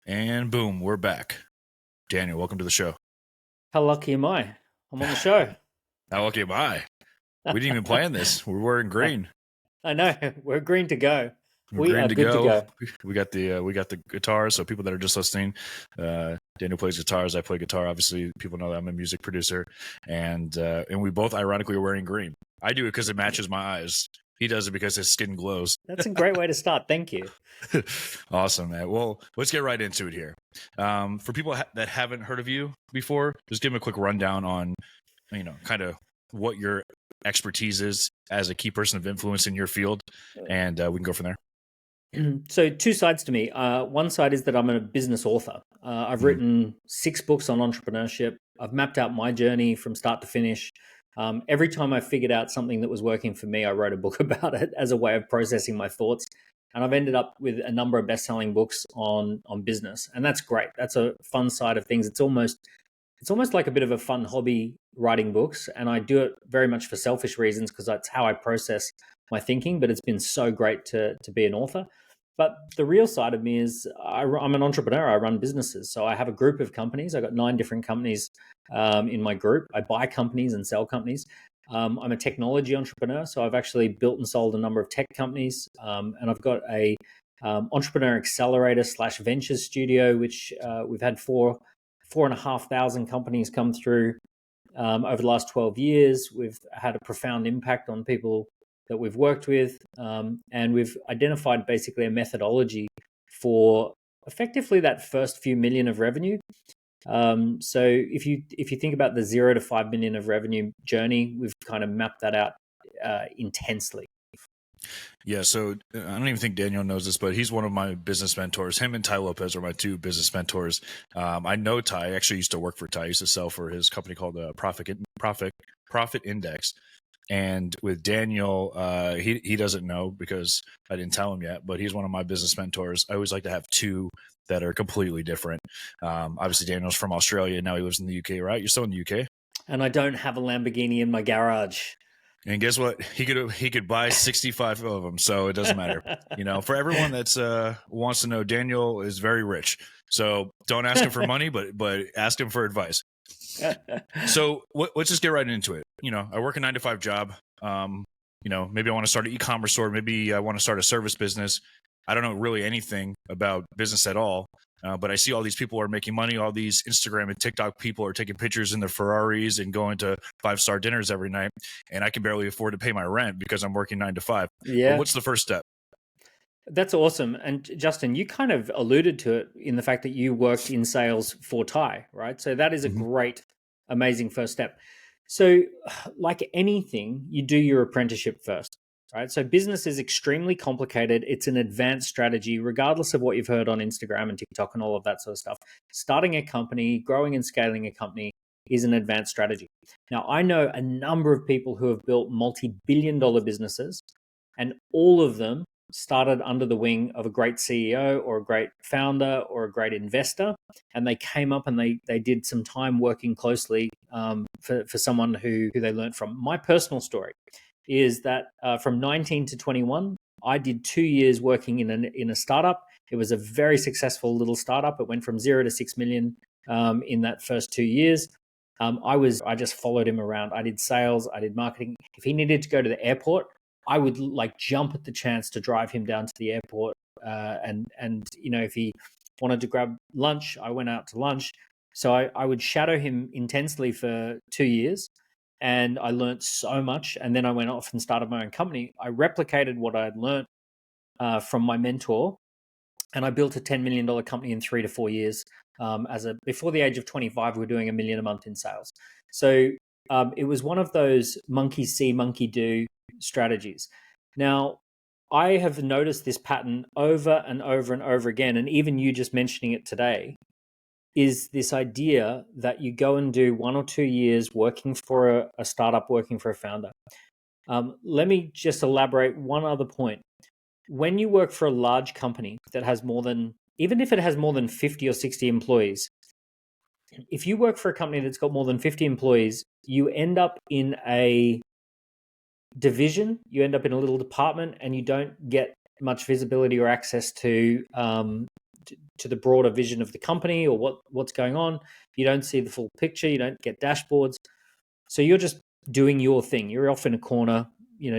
And boom, we're back. Daniel, welcome to the show. How lucky am I? I'm on the show. How lucky am I? We didn't even plan this. We're wearing green. I know. We're green to go. We're We green are to good to go. go. We got the guitars. So people that are just listening, Daniel plays guitars. I play guitar. Obviously, people know that I'm a music producer, and we both ironically are wearing green. I do it because it matches my eyes. He does it because his skin glows. That's a great way to start. Thank you. Awesome, man. Well, let's get right into it here. For people that haven't heard of you before, just give them a quick rundown on, kind of what your expertise is as a key person of influence in your field, and we can go from there. So two sides to me. One side is that I'm a business author. I've written 6 books on entrepreneurship. I've mapped out my journey from start to finish. Every time I figured out something that was working for me, I wrote a book about it as a way of processing my thoughts. And I've ended up with a number of best-selling books on business. And that's great. That's a fun side of things. It's almost like a bit of a fun hobby writing books. And I do it very much for selfish reasons because that's how I process my thinking. But it's been so great to be an author. But the real side of me is I'm an entrepreneur. I run businesses. So I have a group of companies. I've got 9 different companies in my group. I buy companies and sell companies. I'm a technology entrepreneur. So I've actually built and sold a number of tech companies. And I've got a entrepreneur accelerator / ventures studio, which we've had 4,500 companies come through over the last 12 years. We've had a profound impact on people that we've worked with, and we've identified basically a methodology for effectively that first few million of revenue. So if you think about the 0 to 5 million of revenue journey, we've kind of mapped that out intensely. Yeah, so I don't even think Daniel knows this, but he's one of my business mentors. Him and Ty Lopez are my 2 business mentors. I know Ty. I actually used to work for Ty. I used to sell for his company called Profit Index. And with Daniel, he doesn't know because I didn't tell him yet, but he's one of my business mentors. I always like to have 2 that are completely different. Obviously, Daniel's from Australia. Now he lives in the UK, right? You're still in the UK? And I don't have a Lamborghini in my garage. And guess what? He could buy 65 of them, so it doesn't matter. For everyone that's wants to know, Daniel is very rich. So don't ask him for money, but ask him for advice. So let's just get right into it. I work a 9-to-5 job. Maybe I want to start an e-commerce store. Maybe I want to start a service business. I don't know really anything about business at all. But I see all these people are making money. All these Instagram and TikTok people are taking pictures in their Ferraris and going to 5-star dinners every night. And I can barely afford to pay my rent because I'm working 9 to 5. Yeah. But what's the first step? That's awesome. And Justin, you kind of alluded to it in the fact that you worked in sales for Ty, right? So that is a great, amazing first step. So like anything, you do your apprenticeship first, right? So business is extremely complicated. It's an advanced strategy, regardless of what you've heard on Instagram and TikTok and all of that sort of stuff. Starting a company, growing and scaling a company is an advanced strategy. Now, I know a number of people who have built multi-billion-dollar businesses, and all of them started under the wing of a great CEO or a great founder or a great investor. And they came up and they did some time working closely for someone who they learned from. My personal story is that from 19 to 21, I did 2 years working in a startup. It was a very successful little startup. It went from 0 to 6 million in that first 2 years. I just followed him around. I did sales, I did marketing. If he needed to go to the airport, I would jump at the chance to drive him down to the airport. And if he wanted to grab lunch, I went out to lunch. So I would shadow him intensely for 2 years, and I learned so much. And then I went off and started my own company. I replicated what I had learned from my mentor, and I built a $10 million company in 3 to 4 years. Before the age of 25, we were doing $1 million a month in sales. So it was one of those monkey see, monkey do strategies. Now, I have noticed this pattern over and over and over again, and even you just mentioning it today, is this idea that you go and do 1 or 2 years working for a startup, working for a founder. Let me just elaborate one other point. When you work for a large company that has even if it has more than 50 or 60 employees, if you work for a company that's got more than 50 employees, you end up in a division, you end up in a little department, and you don't get much visibility or access to to the broader vision of the company or what's going on. You don't see the full picture. You don't get dashboards. So you're just doing your thing. You're off in a corner,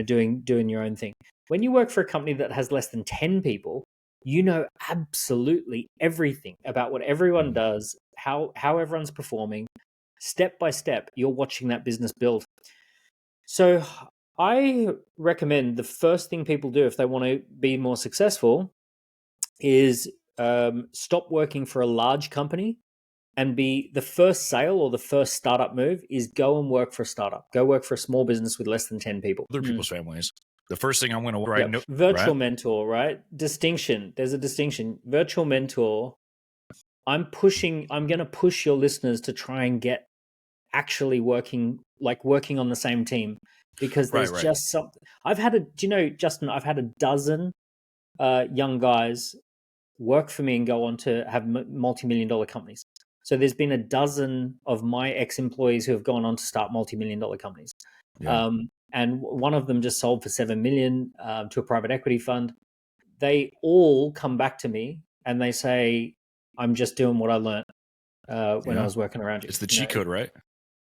doing your own thing. When you work for a company that has less than 10 people, you know absolutely everything about what everyone does, how everyone's performing, step by step. You're watching that business build. So I recommend the first thing people do if they want to be more successful is stop working for a large company, and be the first sale or the first startup move is go and work for a startup. Go work for a small business with less than 10 people. Other people's families. The first thing I'm going to write. Yep. Virtual mentor, right? Distinction. There's a distinction. Virtual mentor. I'm going to push your listeners to try and get actually working on the same team, because there's just something. Justin, I've had a dozen young guys work for me and go on to have multi-million-dollar companies. So there's been a dozen of my ex-employees who have gone on to start multi-million-dollar companies. Yeah. And one of them just sold for $7 million to a private equity fund. They all come back to me and they say, I'm just doing what I learned when I was working around you. It's the cheat code, right?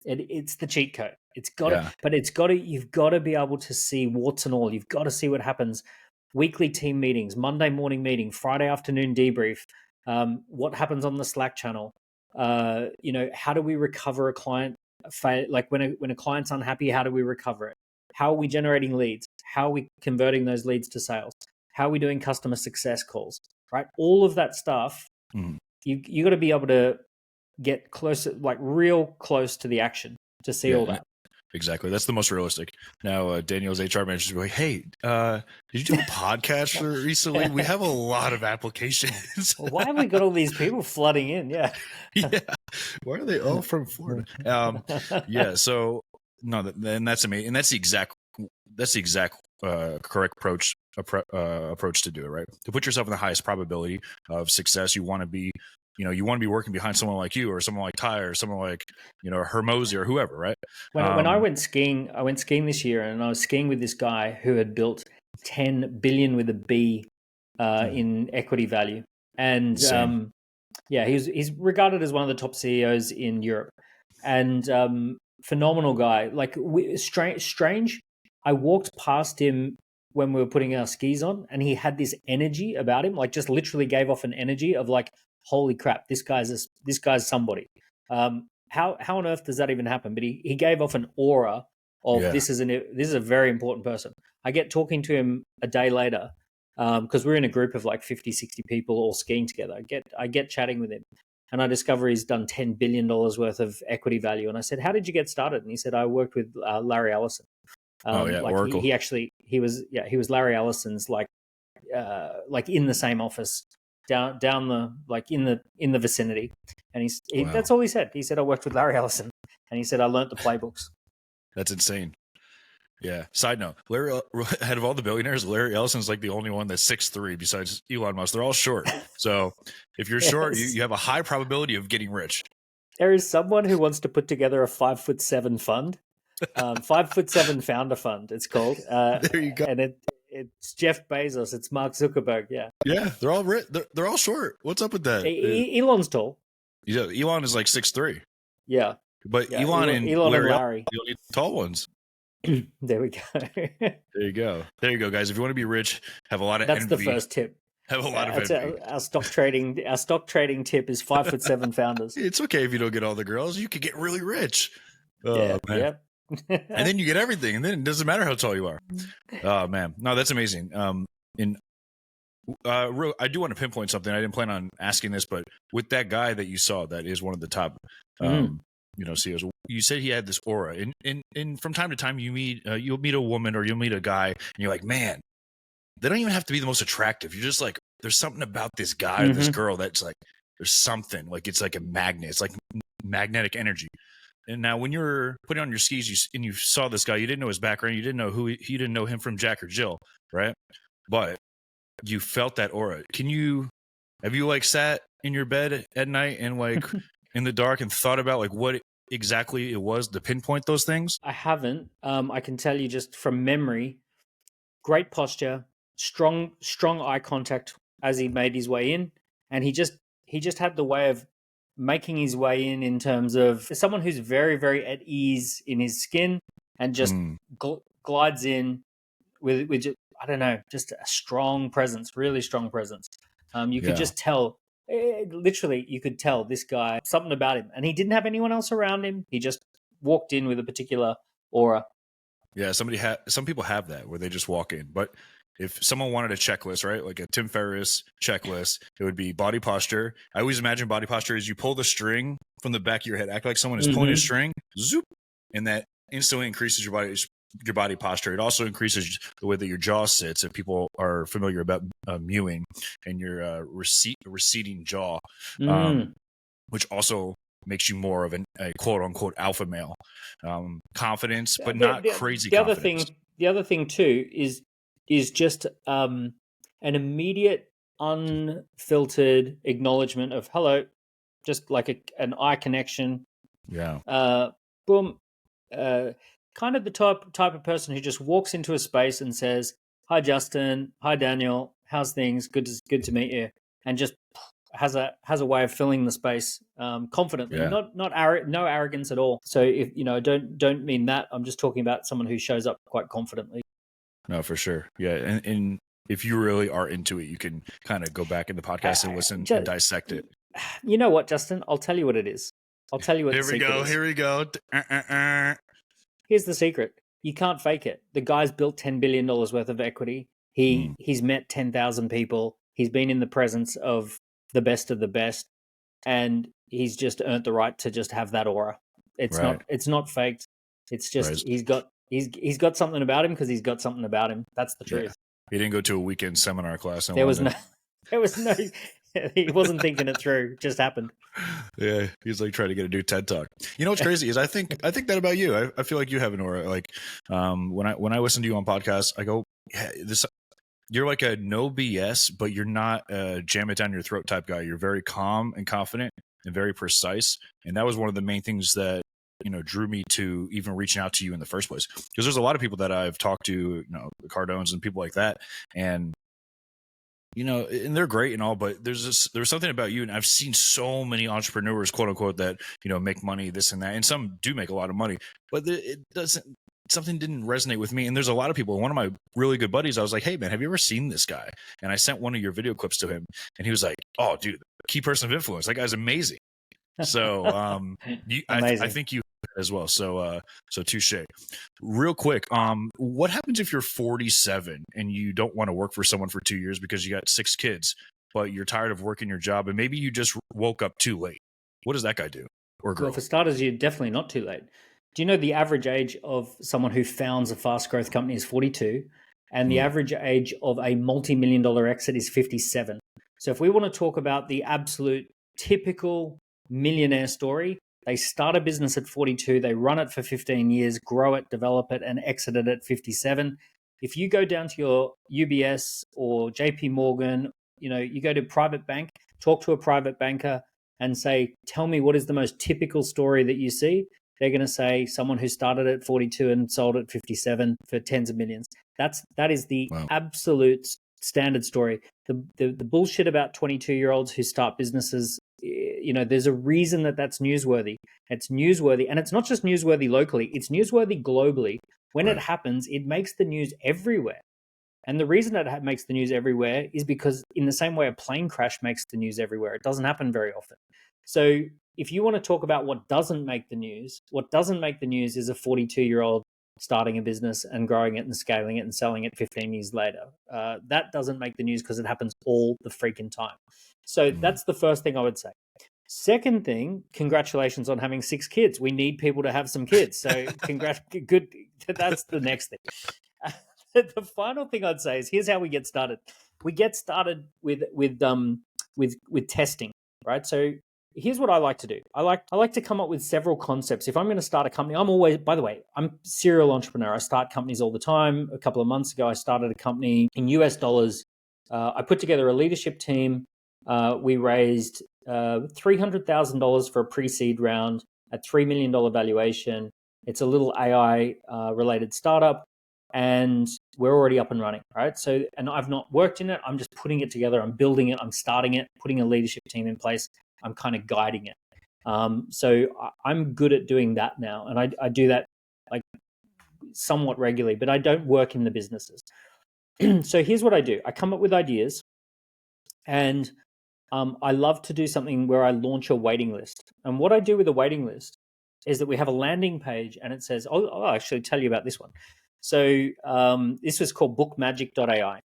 It's the cheat code. It's got to, but you've got to be able to see warts and all. You've got to see what happens. Weekly team meetings, Monday morning meeting, Friday afternoon debrief. What happens on the Slack channel? How do we recover a client like when a client's unhappy? How do we recover it? How are we generating leads? How are we converting those leads to sales? How are we doing customer success calls? Right, all of that stuff. You got to be able to get closer, like real close to the action to see all that. Exactly. That's the most realistic. Now, Daniel's HR manager will be like, hey, did you do a podcast recently? We have a lot of applications. Well, why have we got all these people flooding in? Yeah. Why are they all from Florida? So no, and that's amazing. And that's the exact correct approach to do it, right? To put yourself in the highest probability of success. You want to be working behind someone like you or someone like Ty or someone like, Hermosi or whoever, right? When I went skiing this year, and I was skiing with this guy who had built 10 billion with a B in equity value. And he's regarded as one of the top CEOs in Europe, and phenomenal guy. Like strange. I walked past him when we were putting our skis on, and he had this energy about him, like just literally gave off an energy of like, holy crap, this guy's somebody. How on earth does that even happen? But he gave off an aura of this is a very important person. I get talking to him a day later because we're in a group of like 50, 60 people all skiing together. I get chatting with him, and I discover he's done $10 billion worth of equity value. And I said, how did you get started? And he said, I worked with Larry Ellison. Oracle. He was Larry Ellison's like in the same office down the like in the vicinity, and that's all he said. He said, I worked with Larry Ellison, and he said, I learned the playbooks. That's insane. Yeah. Side note, Larry, out of all the billionaires, Larry Ellison's like the only one that's 6'3" besides Elon Musk. They're all short. So if you're short, you have a high probability of getting rich. There is someone who wants to put together a 5'7" fund. 5'7" founder fund, it's called. There you go. And it's Jeff Bezos, it's Mark Zuckerberg. Yeah, they're all they're all short. What's up with that? Elon's tall. Yeah, Elon is like 6'3". Yeah, but Elon and Larry, you don't need tall ones. There we go. There you go, guys. If you want to be rich, have a lot of that's envy. The first tip. Have a lot of envy. Our stock trading tip is 5'7" founders. It's okay if you don't get all the girls. You could get really rich. Oh, man. Yep. And then you get everything, and then it doesn't matter how tall you are. Oh man, no, that's amazing. I do want to pinpoint something. I didn't plan on asking this, but with that guy that you saw, that is one of the top, CEOs. You said he had this aura, and from time to time you'll meet a woman or you'll meet a guy, and you're like, man, they don't even have to be the most attractive. You're just like, there's something about this guy or this girl that's like, there's something like it's like a magnet. It's like magnetic energy. And now, when you're putting on your skis and you saw this guy, you didn't know his background, you didn't know you didn't know him from Jack or Jill, right? But you felt that aura. Have you like sat in your bed at night and like in the dark and thought about like what exactly it was to pinpoint those things? I haven't. I can tell you just from memory, great posture, strong eye contact as he made his way in. and he just had the way of making his way in terms of someone who's very, very at ease in his skin and just glides in with just, I don't know, just a strong presence, really strong presence. You could just tell, literally, you could tell this guy, something about him. And he didn't have anyone else around him. He just walked in with a particular aura. Yeah, some people have that where they just walk in. But if someone wanted a checklist, right, like a Tim Ferriss checklist, it would be body posture. I always imagine body posture is you pull the string from the back of your head, act like someone is pulling a string, zoop, and that instantly increases your body posture. It also increases the way that your jaw sits. If people are familiar about mewing and your receding jaw, which also makes you more of a quote unquote alpha male. Confidence, but not crazy confidence. The other thing too is just an immediate, unfiltered acknowledgement of hello, just like an eye connection. Yeah. Boom. Kind of the type of person who just walks into a space and says, "Hi, Justin. Hi, Daniel. How's things? Good to meet you." And just has a way of filling the space confidently, no arrogance at all. So if don't mean that. I'm just talking about someone who shows up quite confidently. No, for sure. Yeah, and if you really are into it, you can kind of go back in the podcast and listen and dissect it. You know what, Justin? I'll tell you what it is. I'll tell you what. Here we go. Here's the secret. You can't fake it. The guy's built $10 billion worth of equity. He's met 10,000 people. He's been in the presence of the best of the best, and he's just earned the right to just have that aura. It's not faked. It's just he's got something about him because he's got something about him. That's the truth. He didn't go to a weekend seminar class. There was no. He wasn't thinking it through. It just happened. Yeah, he's like trying to get a new TED Talk. You know what's crazy is I think that about you. I feel like you have an aura. Like when I listen to you on podcasts, I go, yeah, you're like a no BS, but you're not a jam it down your throat type guy. You're very calm and confident and very precise. And that was one of the main things that drew me to even reaching out to you in the first place. Because there's a lot of people that I've talked to, the Cardones and people like that, and and they're great and all, but there's something about you, and I've seen so many entrepreneurs, quote unquote, that make money, this and that, and some do make a lot of money, but something didn't resonate with me. And there's a lot of people. One of my really good buddies, I was like, "Hey man, have you ever seen this guy?" And I sent one of your video clips to him, and he was like, "Oh, dude, key person of influence. That guy's amazing." So I think you as well. So touche. Real quick, what happens if you're 47 and you don't want to work for someone for 2 years because you got 6 kids, but you're tired of working your job and maybe you just woke up too late? What does that guy do, or girl? Well, for starters, you're definitely not too late. Do you know the average age of someone who founds a fast growth company is 42, and the average age of a multi-million-dollar exit is 57? So if we want to talk about the absolute typical millionaire story, they start a business at 42, they run it for 15 years, grow it, develop it, and exit it at 57. If you go down to your UBS or JP Morgan, you go to a private bank, talk to a private banker and say, tell me what is the most typical story that you see? They're going to say someone who started at 42 and sold at 57 for tens of millions. That is the absolute standard story. The bullshit about 22-year-olds who start businesses, there's a reason that's newsworthy. It's newsworthy, and it's not just newsworthy locally, it's newsworthy globally. When it happens, it makes the news everywhere. And the reason that it makes the news everywhere is because in the same way a plane crash makes the news everywhere, it doesn't happen very often. So if you want to talk about what doesn't make the news, what doesn't make the news is a 42-year-old starting a business and growing it and scaling it and selling it 15 years later. That doesn't make the news because it happens all the freaking time. So that's the first thing I would say. Second thing, congratulations on having 6 kids. We need people to have some kids. So good. That's the next thing. The final thing I'd say is here's how we get started. We get started with testing, right? So here's what I like to do. I like to come up with several concepts. If I'm going to start a company, by the way, I'm a serial entrepreneur. I start companies all the time. A couple of months ago, I started a company in US dollars. I put together a leadership team. We raised $300,000 for a pre-seed round at $3 million valuation. It's a little AI related startup. and we're already up and running, right? So, and I've not worked in it. I'm just putting it together. I'm building it. I'm starting it, putting a leadership team in place. I'm kind of guiding it. So I'm good at doing that now. And I do that like somewhat regularly, but I don't work in the businesses. So here's what I do. I come up with ideas, and I love to do something where I launch a waiting list. And what I do with a waiting list is that we have a landing page, and it says, I'll actually tell you about this one. So this was called bookmagic.ai.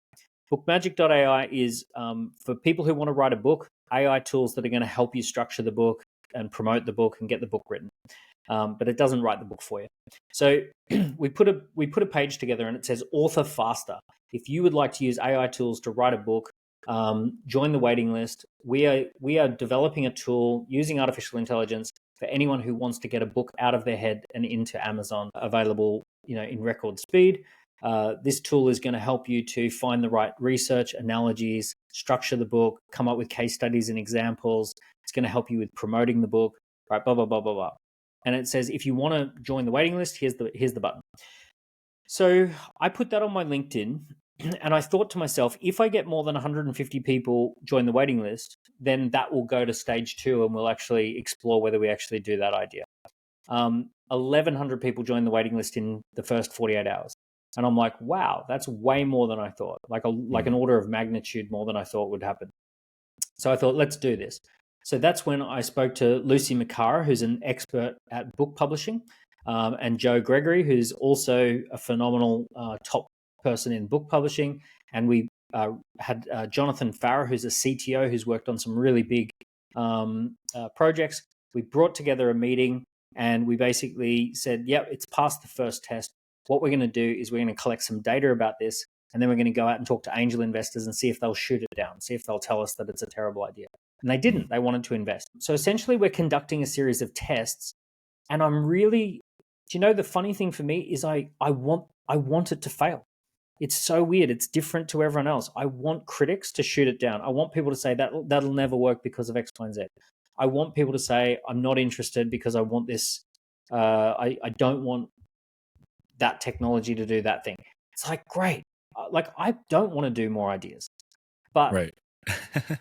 Bookmagic.ai is for people who want to write a book, AI tools that are going to help you structure the book and promote the book and get the book written. But it doesn't write the book for you. So we put a page together, and it says author faster. If you would like to use AI tools to write a book, join the waiting list. We are developing a tool using artificial intelligence for anyone who wants to get a book out of their head and into Amazon, available in record speed. This tool is going to help you to find the right research, analogies, structure the book, come up with case studies and examples. It's going to help you with promoting the book, right? Blah blah blah blah blah. And it says if you want to join the waiting list, here's the button. So I put that on my LinkedIn, and I thought to myself, if I get more than 150 people join the waiting list, then that will go to stage 2, and we'll actually explore whether we actually do that idea. 1,100 people joined the waiting list in the first 48 hours. And I'm like, wow, that's way more than I thought, like an order of magnitude more than I thought would happen. So I thought, let's do this. So that's when I spoke to Lucy McCara, who's an expert at book publishing, and Joe Gregory, who's also a phenomenal top person in book publishing. And we had Jonathan Farrer, who's a CTO, who's worked on some really big projects. We brought together a meeting, and we basically said, yep, it's passed the first test. What we're going to do is we're going to collect some data about this, and then we're going to go out and talk to angel investors and see if they'll shoot it down, see if they'll tell us that it's a terrible idea. And they didn't. They wanted to invest. So essentially, we're conducting a series of tests, and I'm really, the funny thing for me is I want it to fail. It's so weird. It's different to everyone else. I want critics to shoot it down. I want people to say that'll never work because of X, Y, and Z. I want people to say I'm not interested because I want this. I don't want that technology to do that thing. It's like, great. Like, I don't want to do more ideas, but Right.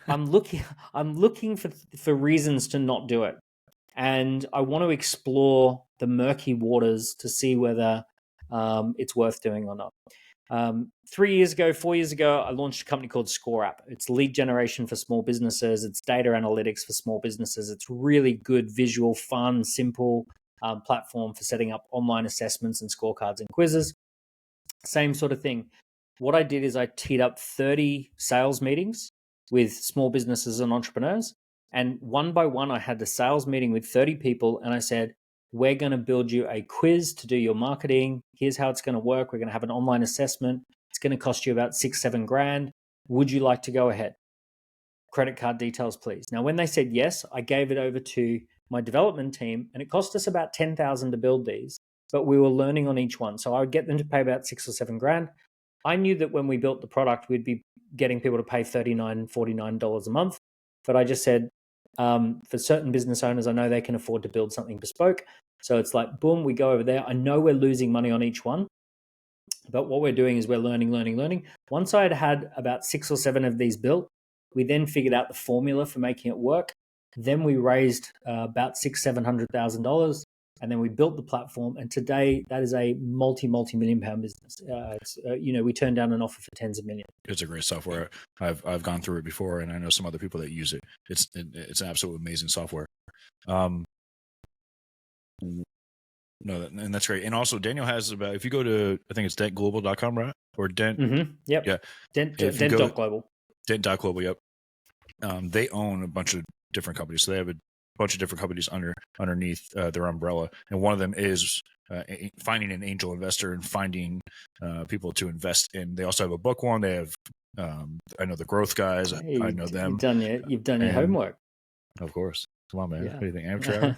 I'm looking for reasons to not do it. And I want to explore the murky waters to see whether it's worth doing or not. 4 years ago, I launched a company called Score App. It's lead generation for small businesses. It's data analytics for small businesses. It's really good, visual, fun, simple platform for setting up online assessments and scorecards and quizzes. Same sort of thing. What I did is I teed up 30 sales meetings with small businesses and entrepreneurs. And one by one, I had a sales meeting with 30 people, and I said, we're going to build you a quiz to do your marketing. Here's how it's going to work. We're going to have an online assessment. It's going to cost you about $6-7 grand. Would you like to go ahead? Credit card details, please. Now, when they said yes, I gave it over to my development team, and it cost us about $10,000 to build these, but we were learning on each one. So I would get them to pay about $6 or $7 grand. I knew that when we built the product, we'd be getting people to pay $39, $49 a month. But I just said, for certain business owners, I know they can afford to build something bespoke. So it's like, boom, we go over there. I know we're losing money on each one, but what we're doing is we're learning. Once I had about 6 or 7 of these built, we then figured out the formula for making it work. Then we raised about $600,000-700,000, and then we built the platform. And today, that is a multi-million pound business. We turned down an offer for tens of millions. It's a great software. I've gone through it before, and I know some other people that use it. It's an absolutely amazing software. No, and that's great. And also, Daniel has about, if you go to, I think it's dentglobal.com, right? Or Dent. Mm-hmm. Yep. Yeah. Dent.global. Dent.global, yep. They own a bunch of different companies. So they have a bunch of different companies underneath their umbrella. And one of them is finding an angel investor and finding people to invest in. They also have a book one. They have, I know the growth guys. Hey, I know them. You've done your homework. Of course. Come on, man. Yeah. What do you think, amateur?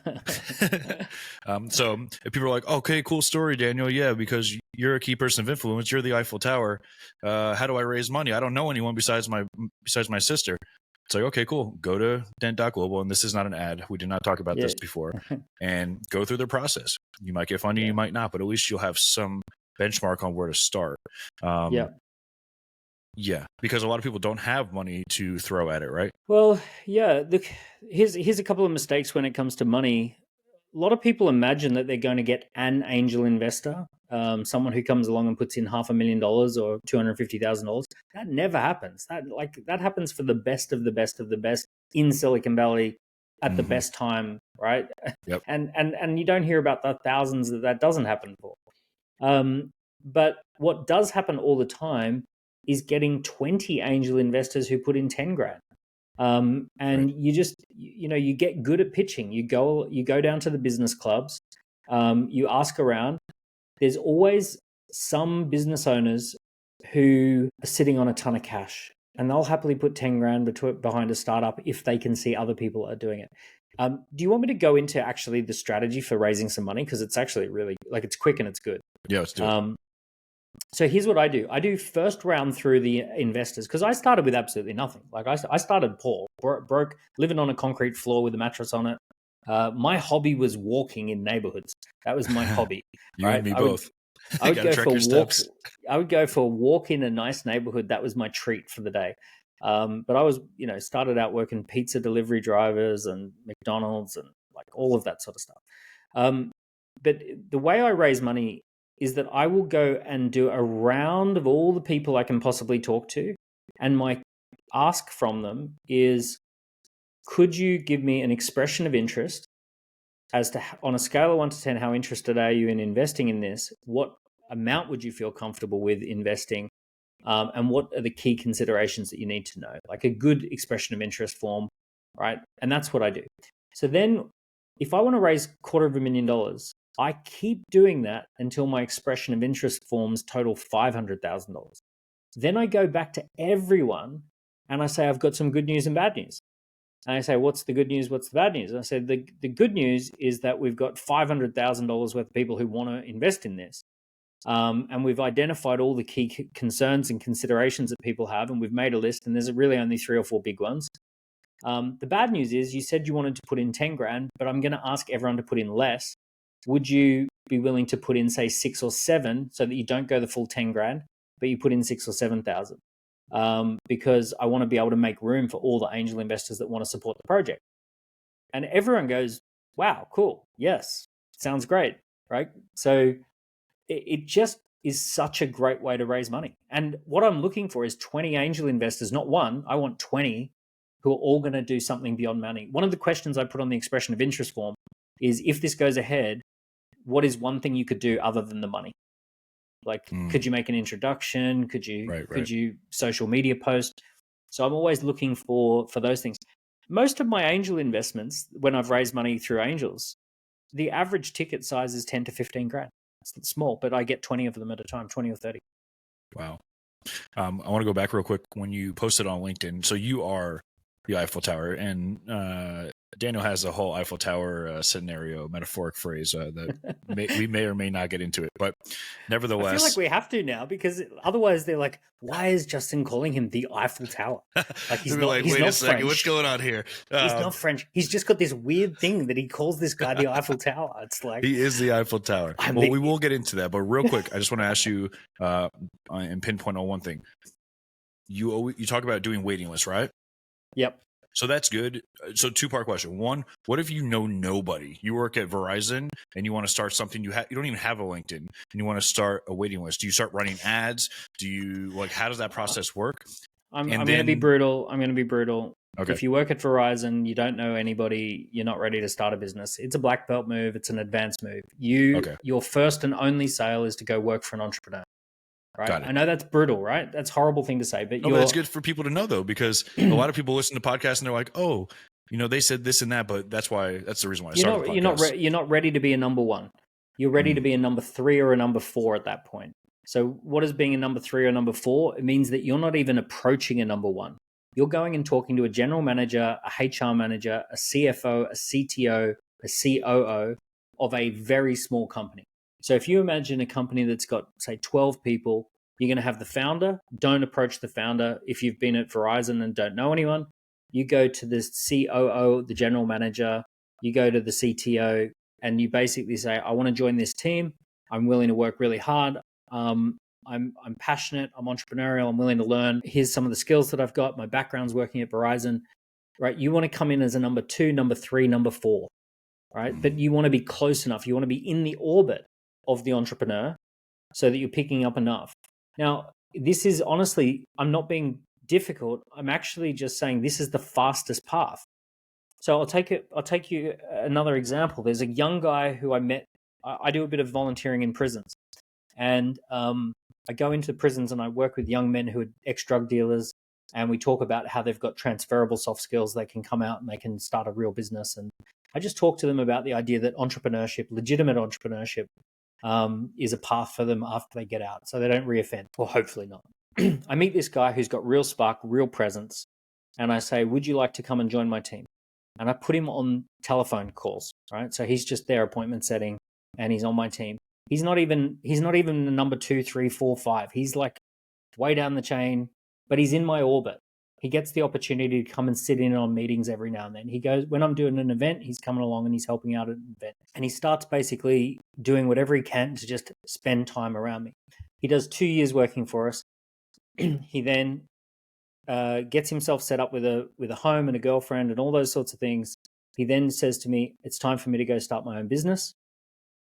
So if people are like, okay, cool story, Daniel. Yeah, because you're a key person of influence. You're the Eiffel Tower. How do I raise money? I don't know anyone besides my sister. It's like, okay, cool. Go to dent.global. And this is not an ad. We did not talk about this before. And go through the process. You might get funding, you might not, but at least you'll have some benchmark on where to start. Yeah, because a lot of people don't have money to throw at it, right? Well, yeah. Look, here's a couple of mistakes when it comes to money. A lot of people imagine that they're going to get an angel investor, someone who comes along and puts in $500,000 or $250,000. That never happens. That happens for the best of the best of the best in Silicon Valley at the best time, right? Yep. And you don't hear about the thousands that doesn't happen for. But what does happen all the time is getting 20 angel investors who put in 10 grand. And Right. you just, you get good at pitching. You go down to the business clubs, you ask around. There's always some business owners who are sitting on a ton of cash, and they'll happily put 10 grand behind a startup if they can see other people are doing it. Do you want me to go into actually the strategy for raising some money? Because it's actually really, it's quick and it's good. Yeah, let's do it. So here's what I do. I do first round through the investors, because I started with absolutely nothing. Like I started poor, broke, living on a concrete floor with a mattress on it. My hobby was walking in neighborhoods. That was my hobby. You right? and me both. I would Gotta go track for your walks. steps. I would go for a walk in a nice neighborhood. That was my treat for the day. But I was, started out working pizza delivery drivers and McDonald's and like all of that sort of stuff. But the way I raise money is that I will go and do a round of all the people I can possibly talk to. And my ask from them is, could you give me an expression of interest as to, on a scale of 1 to 10, how interested are you in investing in this? What amount would you feel comfortable with investing? And what are the key considerations that you need to know? Like a good expression of interest form, right? And that's what I do. So then if I want to raise $250,000, I keep doing that until my expression of interest forms total $500,000. Then I go back to everyone and I say, I've got some good news and bad news. And I say, what's the good news? What's the bad news? And I said, the good news is that we've got $500,000 worth of people who want to invest in this. And we've identified all the key concerns and considerations that people have, and we've made a list, and there's really only 3 or 4 big ones. The bad news is you said you wanted to put in 10 grand, but I'm going to ask everyone to put in less. Would you be willing to put in, say, 6 or 7 so that you don't go the full 10 grand, but you put in 6 or 7,000? Because I want to be able to make room for all the angel investors that want to support the project. And everyone goes, wow, cool. Yes, sounds great, right? So it just is such a great way to raise money. And what I'm looking for is 20 angel investors, not one. I want 20 who are all going to do something beyond money. One of the questions I put on the expression of interest form is, if this goes ahead, what is one thing you could do other than the money? Like, could you make an introduction? Could you social media post? So I'm always looking for those things. Most of my angel investments, when I've raised money through angels, the average ticket size is 10 to 15 grand. It's small, but I get 20 of them at a time, 20 or 30. Wow. I want to go back real quick when you posted on LinkedIn. So you are the Eiffel Tower, and Daniel has a whole Eiffel Tower scenario, metaphoric phrase that we may or may not get into it, but nevertheless, I feel like we have to now, because otherwise they're like, why is Justin calling him the Eiffel Tower? Like, he's not. He's wait not a second, French. what's going on here? He's not French. He's just got this weird thing that he calls this guy the Eiffel Tower. It's like, he is the Eiffel Tower. We will get into that, but real quick, I just want to ask you and pinpoint on one thing. You talk about doing waiting lists, right? Yep. So that's good. So 2-part question. One, what if you know nobody? You work at Verizon and you want to start something, you don't even have a LinkedIn, and you want to start a waiting list. Do you start running ads? Do you, how does that process work? I'm going to be brutal. Okay. If you work at Verizon, you don't know anybody, you're not ready to start a business. It's a black belt move. It's an advanced move. Your first and only sale is to go work for an entrepreneur. Right. I know that's brutal, right? That's a horrible thing to say, but it's good for people to know, though, because a lot of people listen to podcasts and they're like, oh, they said this and that, but that's the reason why I started the podcast. You're not ready to be a number 1. You're ready to be a number 3 or a number 4 at that point. So what is being a number 3 or number 4? It means that you're not even approaching a number 1. You're going and talking to a general manager, a HR manager, a CFO, a CTO, a COO of a very small company. So if you imagine a company that's got, say, 12 people, you're going to have the founder. Don't approach the founder. If you've been at Verizon and don't know anyone, you go to the COO, the general manager, you go to the CTO, and you basically say, I want to join this team. I'm willing to work really hard. I'm passionate, I'm entrepreneurial, I'm willing to learn. Here's some of the skills that I've got. My background's working at Verizon, right? You want to come in as a number 2, number 3, number 4, right? But you want to be close enough. You want to be in the orbit of the entrepreneur so that you're picking up enough. Now, this is honestly, I'm not being difficult. I'm actually just saying this is the fastest path. So I'll take you another example. There's a young guy who I met. I do a bit of volunteering in prisons, and I go into prisons and I work with young men who are ex-drug dealers, and we talk about how they've got transferable soft skills. They can come out and they can start a real business. And I just talk to them about the idea that entrepreneurship, legitimate entrepreneurship, is a path for them after they get out, so they don't reoffend, or hopefully not. I meet this guy who's got real spark, real presence, and I say, "Would you like to come and join my team?" And I put him on telephone calls, right? So he's just there, appointment setting, and he's on my team. He's not even the number 2, 3, 4, 5. He's like way down the chain, but he's in my orbit. He gets the opportunity to come and sit in on meetings every now and then. He goes, when I'm doing an event, he's coming along and he's helping out at an event. And he starts basically doing whatever he can to just spend time around me. He does 2 years working for us. He then gets himself set up with a home and a girlfriend and all those sorts of things. He then says to me, "It's time for me to go start my own business."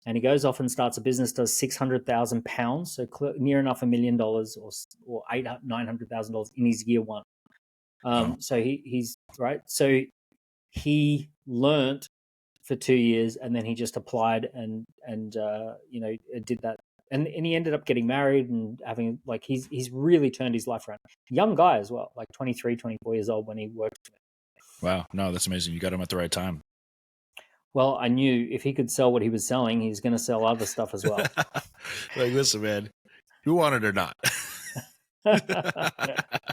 And he goes off and starts a business, does £600,000, so near enough $1 million or $900,000 in his year one. So he's right. So he learnt for 2 years, and then he just applied and did that. And he ended up getting married and having, like, he's really turned his life around. Young guy as well, like 23, 24 years old when he worked for me. Wow. No, that's amazing. You got him at the right time. Well, I knew if he could sell what he was selling, he's going to sell other stuff as well. Like, listen, man, you want it or not?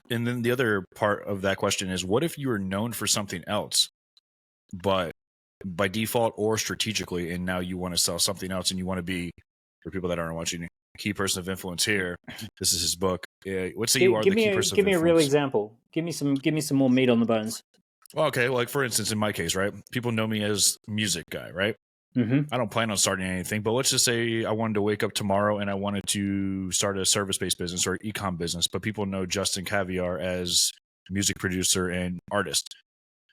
And then the other part of that question is, what if you were known for something else, but by default or strategically, and now you want to sell something else, and you want to be, for people that aren't watching, key person of influence here. This is his book. Let's say you are the key person of influence. Give me a real example. Give me some more meat on the bones. Okay, like for instance, in my case, right? People know me as music guy, right? I don't plan on starting anything, but let's just say I wanted to wake up tomorrow and I wanted to start a service-based business or e-com business, but people know Justin Caviar as music producer and artist.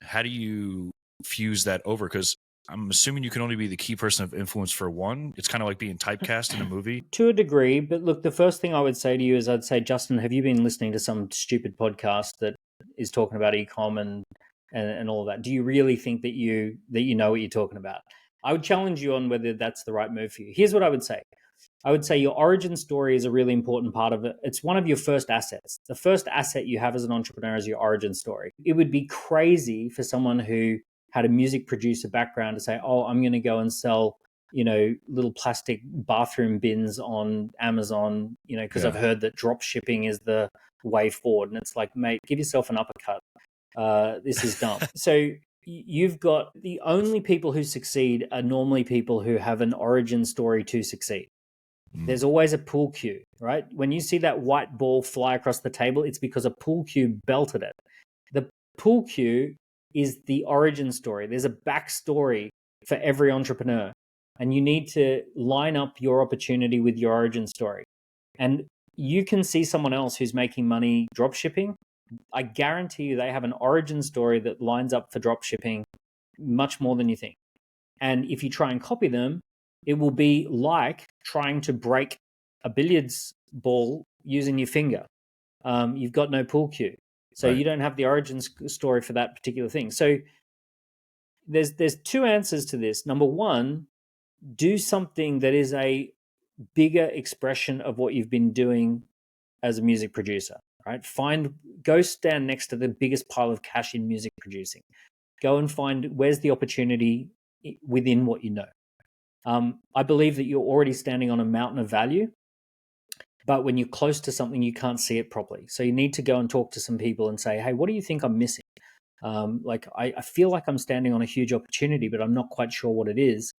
How do you fuse that over? Because I'm assuming you can only be the key person of influence for one. It's kind of like being typecast in a movie. To a degree, but look, the first thing I would say to you is I'd say, Justin, have you been listening to some stupid podcast that is talking about e-com and all of that? Do you really think that you know what you're talking about? I would challenge you on whether that's the right move for you. Here's what I would say. I would say your origin story is a really important part of it. It's one of your first assets. The first asset you have as an entrepreneur is your origin story. It would be crazy for someone who had a music producer background to say, "Oh, I'm going to go and sell, little plastic bathroom bins on Amazon, because I've heard that drop shipping is the way forward." And it's like, mate, give yourself an uppercut. This is dumb. So you've got, the only people who succeed are normally people who have an origin story to succeed. There's always a pool cue, right? When you see that white ball fly across the table, it's because a pool cue belted it. The pool cue is the origin story. There's a backstory for every entrepreneur, and you need to line up your opportunity with your origin story. And you can see someone else who's making money drop shipping. I guarantee you they have an origin story that lines up for drop shipping much more than you think. And if you try and copy them, it will be like trying to break a billiards ball using your finger. You've got no pool cue. So you don't have the origin story for that particular thing. So there's two answers to this. Number one, do something that is a bigger expression of what you've been doing as a music producer, right? Go stand next to the biggest pile of cash in music producing. Go and find where's the opportunity within what you know. I believe that you're already standing on a mountain of value, but when you're close to something, you can't see it properly. So you need to go and talk to some people and say, "Hey, what do you think I'm missing? I feel like I'm standing on a huge opportunity, but I'm not quite sure what it is.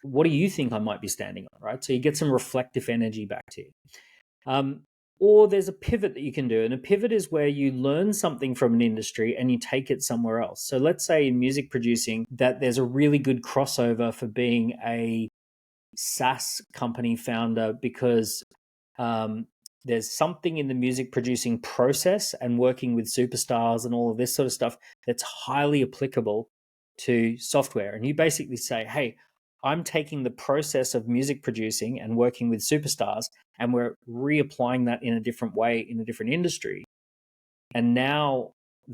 What do you think I might be standing on?" Right? So you get some reflective energy back to you. Or there's a pivot that you can do. And a pivot is where you learn something from an industry and you take it somewhere else. So let's say in music producing that there's a really good crossover for being a SaaS company founder, because there's something in the music producing process and working with superstars and all of this sort of stuff that's highly applicable to software. And you basically say, hey, I'm taking the process of music producing and working with superstars, and we're reapplying that in a different way in a different industry. And now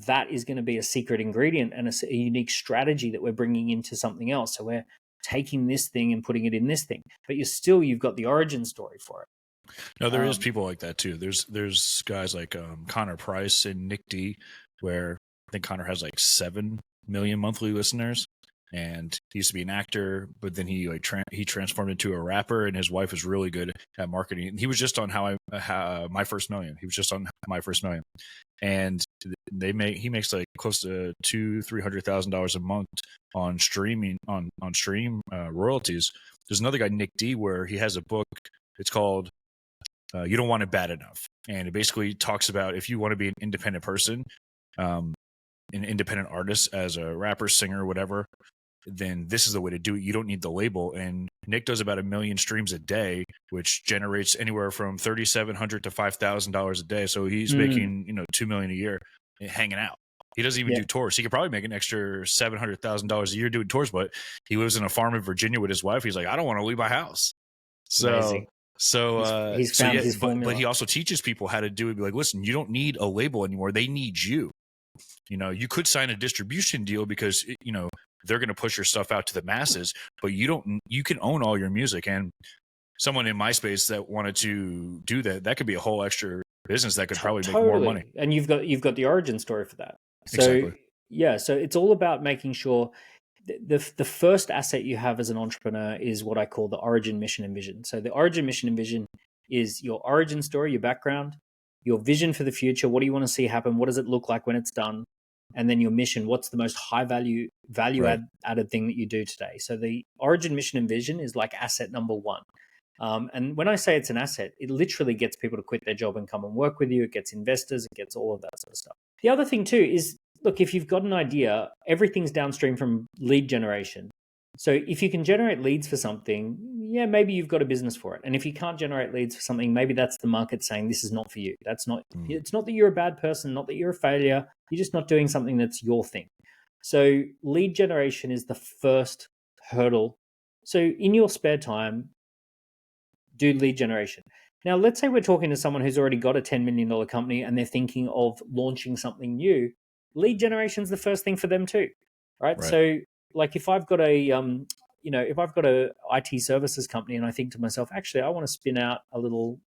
that is going to be a secret ingredient and a unique strategy that we're bringing into something else. So we're taking this thing and putting it in this thing, but you've got the origin story for it. No, there is people like that too. There's guys like Connor Price and Nick D, where I think Connor has like 7 million monthly listeners, and he used to be an actor, but then he he transformed into a rapper, and his wife is really good at marketing. He was just on My First Million. He was just on My First Million, and he makes like close to $200,000-$300,000 a month on streaming on stream royalties. There's another guy, Nick D, where he has a book. It's called You Don't Want It Bad Enough. And it basically talks about if you want to be an independent person, an independent artist as a rapper, singer, whatever, then this is the way to do it. You don't need the label. And Nick does about 1 million streams a day, which generates anywhere from $3,700 to $5,000 a day. So he's making, $2 million a year hanging out. He doesn't even do tours. He could probably make an extra $700,000 a year doing tours, but he lives in a farm in Virginia with his wife. He's like, I don't want to leave my house. Amazing. He's found his formula. But he also teaches people how to do it. Be like, listen, you don't need a label anymore. They need you. You could sign a distribution deal because they're going to push your stuff out to the masses, but you can own all your music. And someone in my space that wanted to do that could be a whole extra business that could probably make more money. And you've got the origin story for that. So exactly. Yeah, so it's all about making sure the first asset you have as an entrepreneur is what I call the origin, mission, and vision. So the origin, mission, and vision is your origin story, your background, your vision for the future. What do you want to see happen? What does it look like when it's done? And then your mission. What's the most high value Right. added thing that you do today? So the origin, mission, and vision is like asset number one. And when I say it's an asset, it literally gets people to quit their job and come and work with you. It gets investors. It gets all of that sort of stuff. The other thing too is, look, if you've got an idea, everything's downstream from lead generation. So if you can generate leads for something, yeah, maybe you've got a business for it. And if you can't generate leads for something, maybe that's the market saying this is not for you. It's not that you're a bad person, not that you're a failure. You're just not doing something that's your thing. So lead generation is the first hurdle. So in your spare time, do lead generation. Now, let's say we're talking to someone who's already got a $10 million company and they're thinking of launching something new. Lead generation is the first thing for them too, right? So like if I've got if I've got a IT services company and I think to myself, actually, I want to spin out a little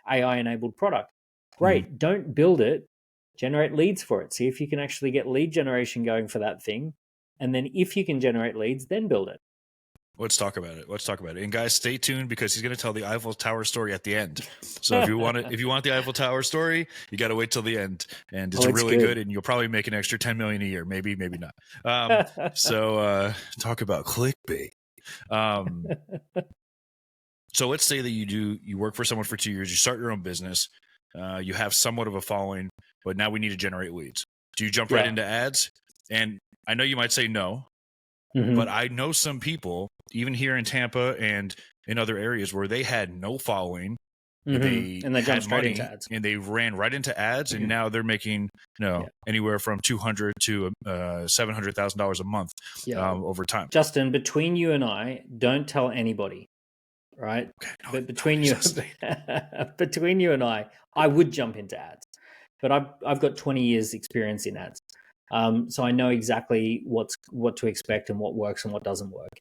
AI enabled product. Great. Don't build it, generate leads for it. See if you can actually get lead generation going for that thing. And then if you can generate leads, then build it. Let's talk about it. And guys, stay tuned because he's going to tell the Eiffel Tower story at the end. So if you want the Eiffel Tower story, you got to wait till the end. And it's really good. And you'll probably make an extra 10 million a year. Maybe not. So talk about clickbait. So let's say that you work for someone for 2 years, you start your own business, you have somewhat of a following, but now we need to generate leads. Do you jump right into ads? And I know you might say no, but I know some people, even here in Tampa and in other areas, where they had no following, and they jumped straight into ads, and they ran right into ads, and now they're making anywhere from $200,000 to $700,000 a month over time. Justin, between you and I, don't tell anybody, right? Okay, but between you and I would jump into ads, but I've got 20 years experience in ads. So I know exactly what to expect and what works and what doesn't work.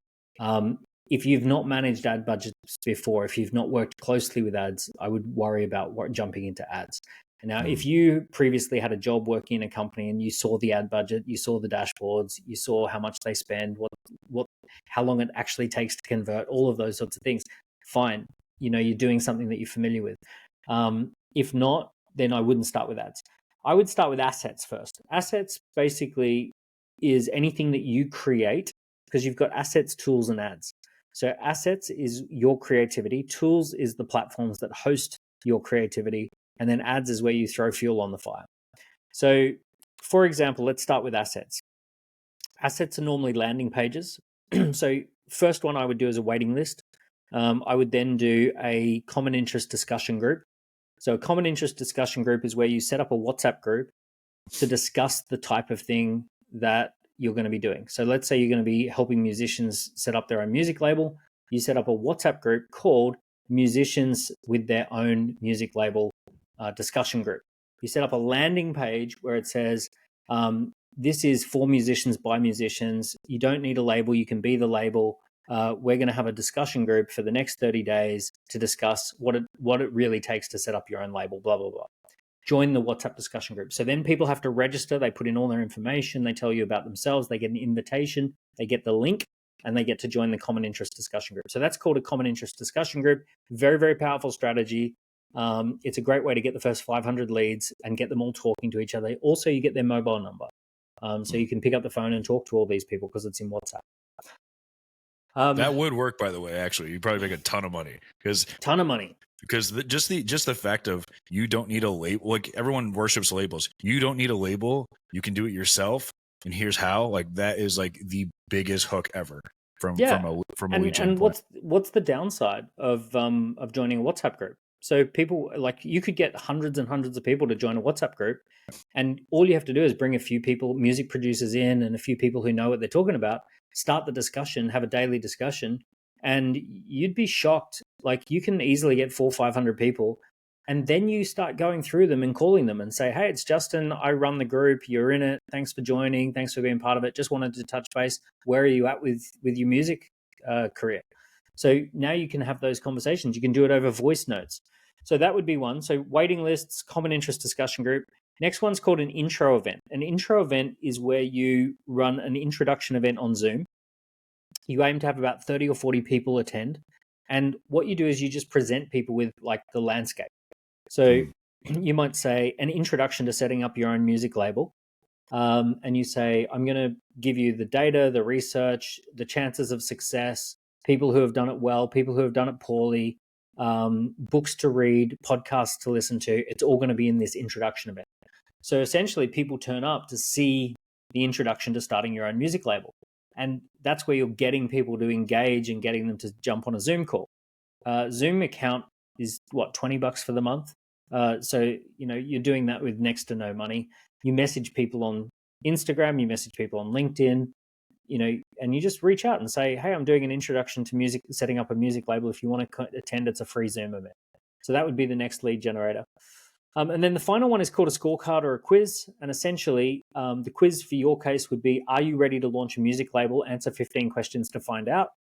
If you've not managed ad budgets before, if you've not worked closely with ads, I would worry about jumping into ads. Now, if you previously had a job working in a company and you saw the ad budget, you saw the dashboards, you saw how much they spend, how long it actually takes to convert, all of those sorts of things, fine. You're doing something that you're familiar with. If not, then I wouldn't start with ads. I would start with assets first. Assets basically is anything that you create, because you've got assets, tools, and ads. So assets is your creativity. Tools is the platforms that host your creativity. And then ads is where you throw fuel on the fire. So for example, let's start with assets. Assets are normally landing pages. So first one I would do is a waiting list. I would then do a common interest discussion group. So a common interest discussion group is where you set up a WhatsApp group to discuss the type of thing that you're going to be doing. So let's say you're going to be helping musicians set up their own music label. You set up a WhatsApp group called Musicians with Their Own Music Label Discussion Group. You set up a landing page where it says, this is for musicians by musicians. You don't need a label. You can be the label. We're going to have a discussion group for the next 30 days to discuss what it really takes to set up your own label, blah, blah, blah. Join the WhatsApp discussion group. So then people have to register. They put in all their information. They tell you about themselves. They get an invitation. They get the link, and they get to join the common interest discussion group. So that's called a common interest discussion group. Very, very powerful strategy. It's a great way to get the first 500 leads and get them all talking to each other. Also, you get their mobile number. So you can pick up the phone and talk to all these people because it's in WhatsApp. That would work, by the way. Actually, you'd probably make a ton of money because just the fact of you don't need a label. Like everyone worships labels. You don't need a label. You can do it yourself. And here's how. Like that is like the biggest hook ever from a lead gen. And what's the downside of joining a WhatsApp group? So people, like, you could get hundreds and hundreds of people to join a WhatsApp group, and all you have to do is bring a few people, music producers in, and a few people who know what they're talking about, start the discussion, have a daily discussion, and you'd be shocked. Like, you can easily get 400 or 500 people, and then you start going through them and calling them and say, hey, it's Justin. I run the group. You're in it. Thanks for joining. Thanks for being part of it. Just wanted to touch base. Where are you at with your music career? So now you can have those conversations. You can do it over voice notes. So that would be one. So waiting lists, common interest discussion group. Next one's called an intro event. An intro event is where you run an introduction event on Zoom. You aim to have about 30 or 40 people attend. And what you do is you just present people with like the landscape. So you might say an introduction to setting up your own music label. And you say, I'm going to give you the data, the research, the chances of success, people who have done it well, people who have done it poorly, books to read, podcasts to listen to. It's all going to be in this introduction event. So essentially people turn up to see the introduction to starting your own music label. And that's where you're getting people to engage and getting them to jump on a Zoom call. Zoom account is $20 for the month. So, you're doing that with next to no money. You message people on Instagram, you message people on LinkedIn, and you just reach out and say, hey, I'm doing an introduction to music, setting up a music label. If you want to attend, it's a free Zoom event. So that would be the next lead generator. And then the final one is called a scorecard or a quiz. And essentially, the quiz for your case would be, are you ready to launch a music label? Answer 15 questions to find out.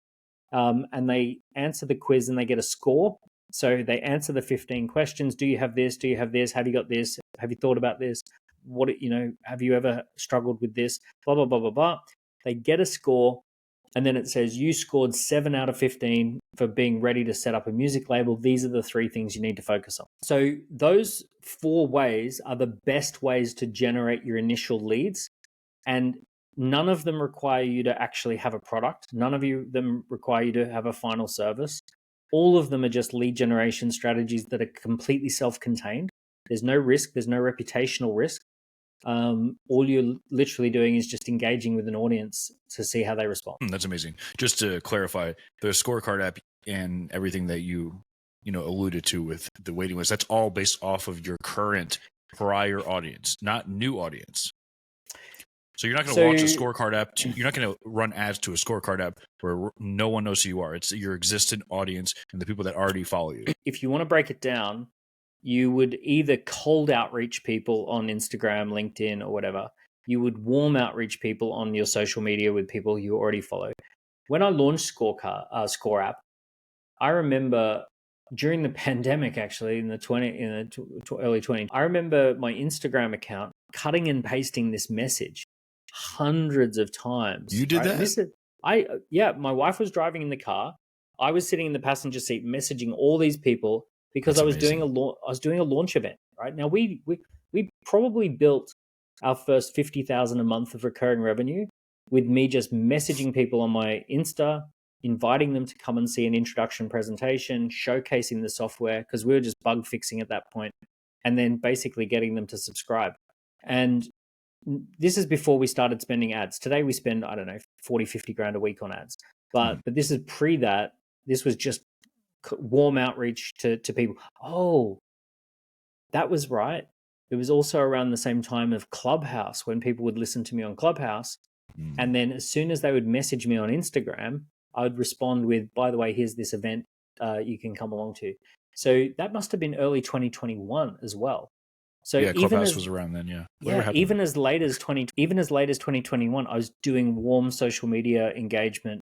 And they answer the quiz and they get a score. So they answer the 15 questions. Do you have this? Do you have this? Have you got this? Have you thought about this? Have you ever struggled with this? Blah, blah, blah, blah, blah. They get a score, and then it says you scored 7 out of 15 for being ready to set up a music label. These are the 3 things you need to focus on. So those 4 ways are the best ways to generate your initial leads, and none of them require you to actually have a product. None of them require you to have a final service. All of them are just lead generation strategies that are completely self-contained. There's no risk. There's no reputational risk. All you're literally doing is just engaging with an audience to see how they respond. That's amazing. Just to clarify, the scorecard app and everything that you alluded to with the waiting list, that's all based off of your current prior audience, not new audience. So you're not going to launch a scorecard app. You're not going to run ads to a scorecard app where no one knows who you are. It's your existing audience and the people that already follow you. If you want to break it down, you would either cold outreach people on Instagram, LinkedIn, or whatever. You would warm outreach people on your social media with people you already follow. When I launched Score app, I remember during the pandemic, actually in the early 20s, I remember my Instagram account cutting and pasting this message hundreds of times. You did that? My wife was driving in the car. I was sitting in the passenger seat messaging all these people because I was doing a launch event. Right now, we probably built our first 50,000 a month of recurring revenue with me just messaging people on my Insta, inviting them to come and see an introduction presentation, showcasing the software because we were just bug fixing at that point, and then basically getting them to subscribe. And this is before we started spending ads. Today we spend, 40, 50 grand a week on ads. But this is pre that. This was just warm outreach to people. Oh, that was right. It was also around the same time of Clubhouse, when people would listen to me on Clubhouse. And then as soon as they would message me on Instagram, I would respond with, by the way, here's this event you can come along to. So that must have been early 2021 as well. So yeah, even Clubhouse as was around then. Yeah, even as late as 2021, I was doing warm social media engagement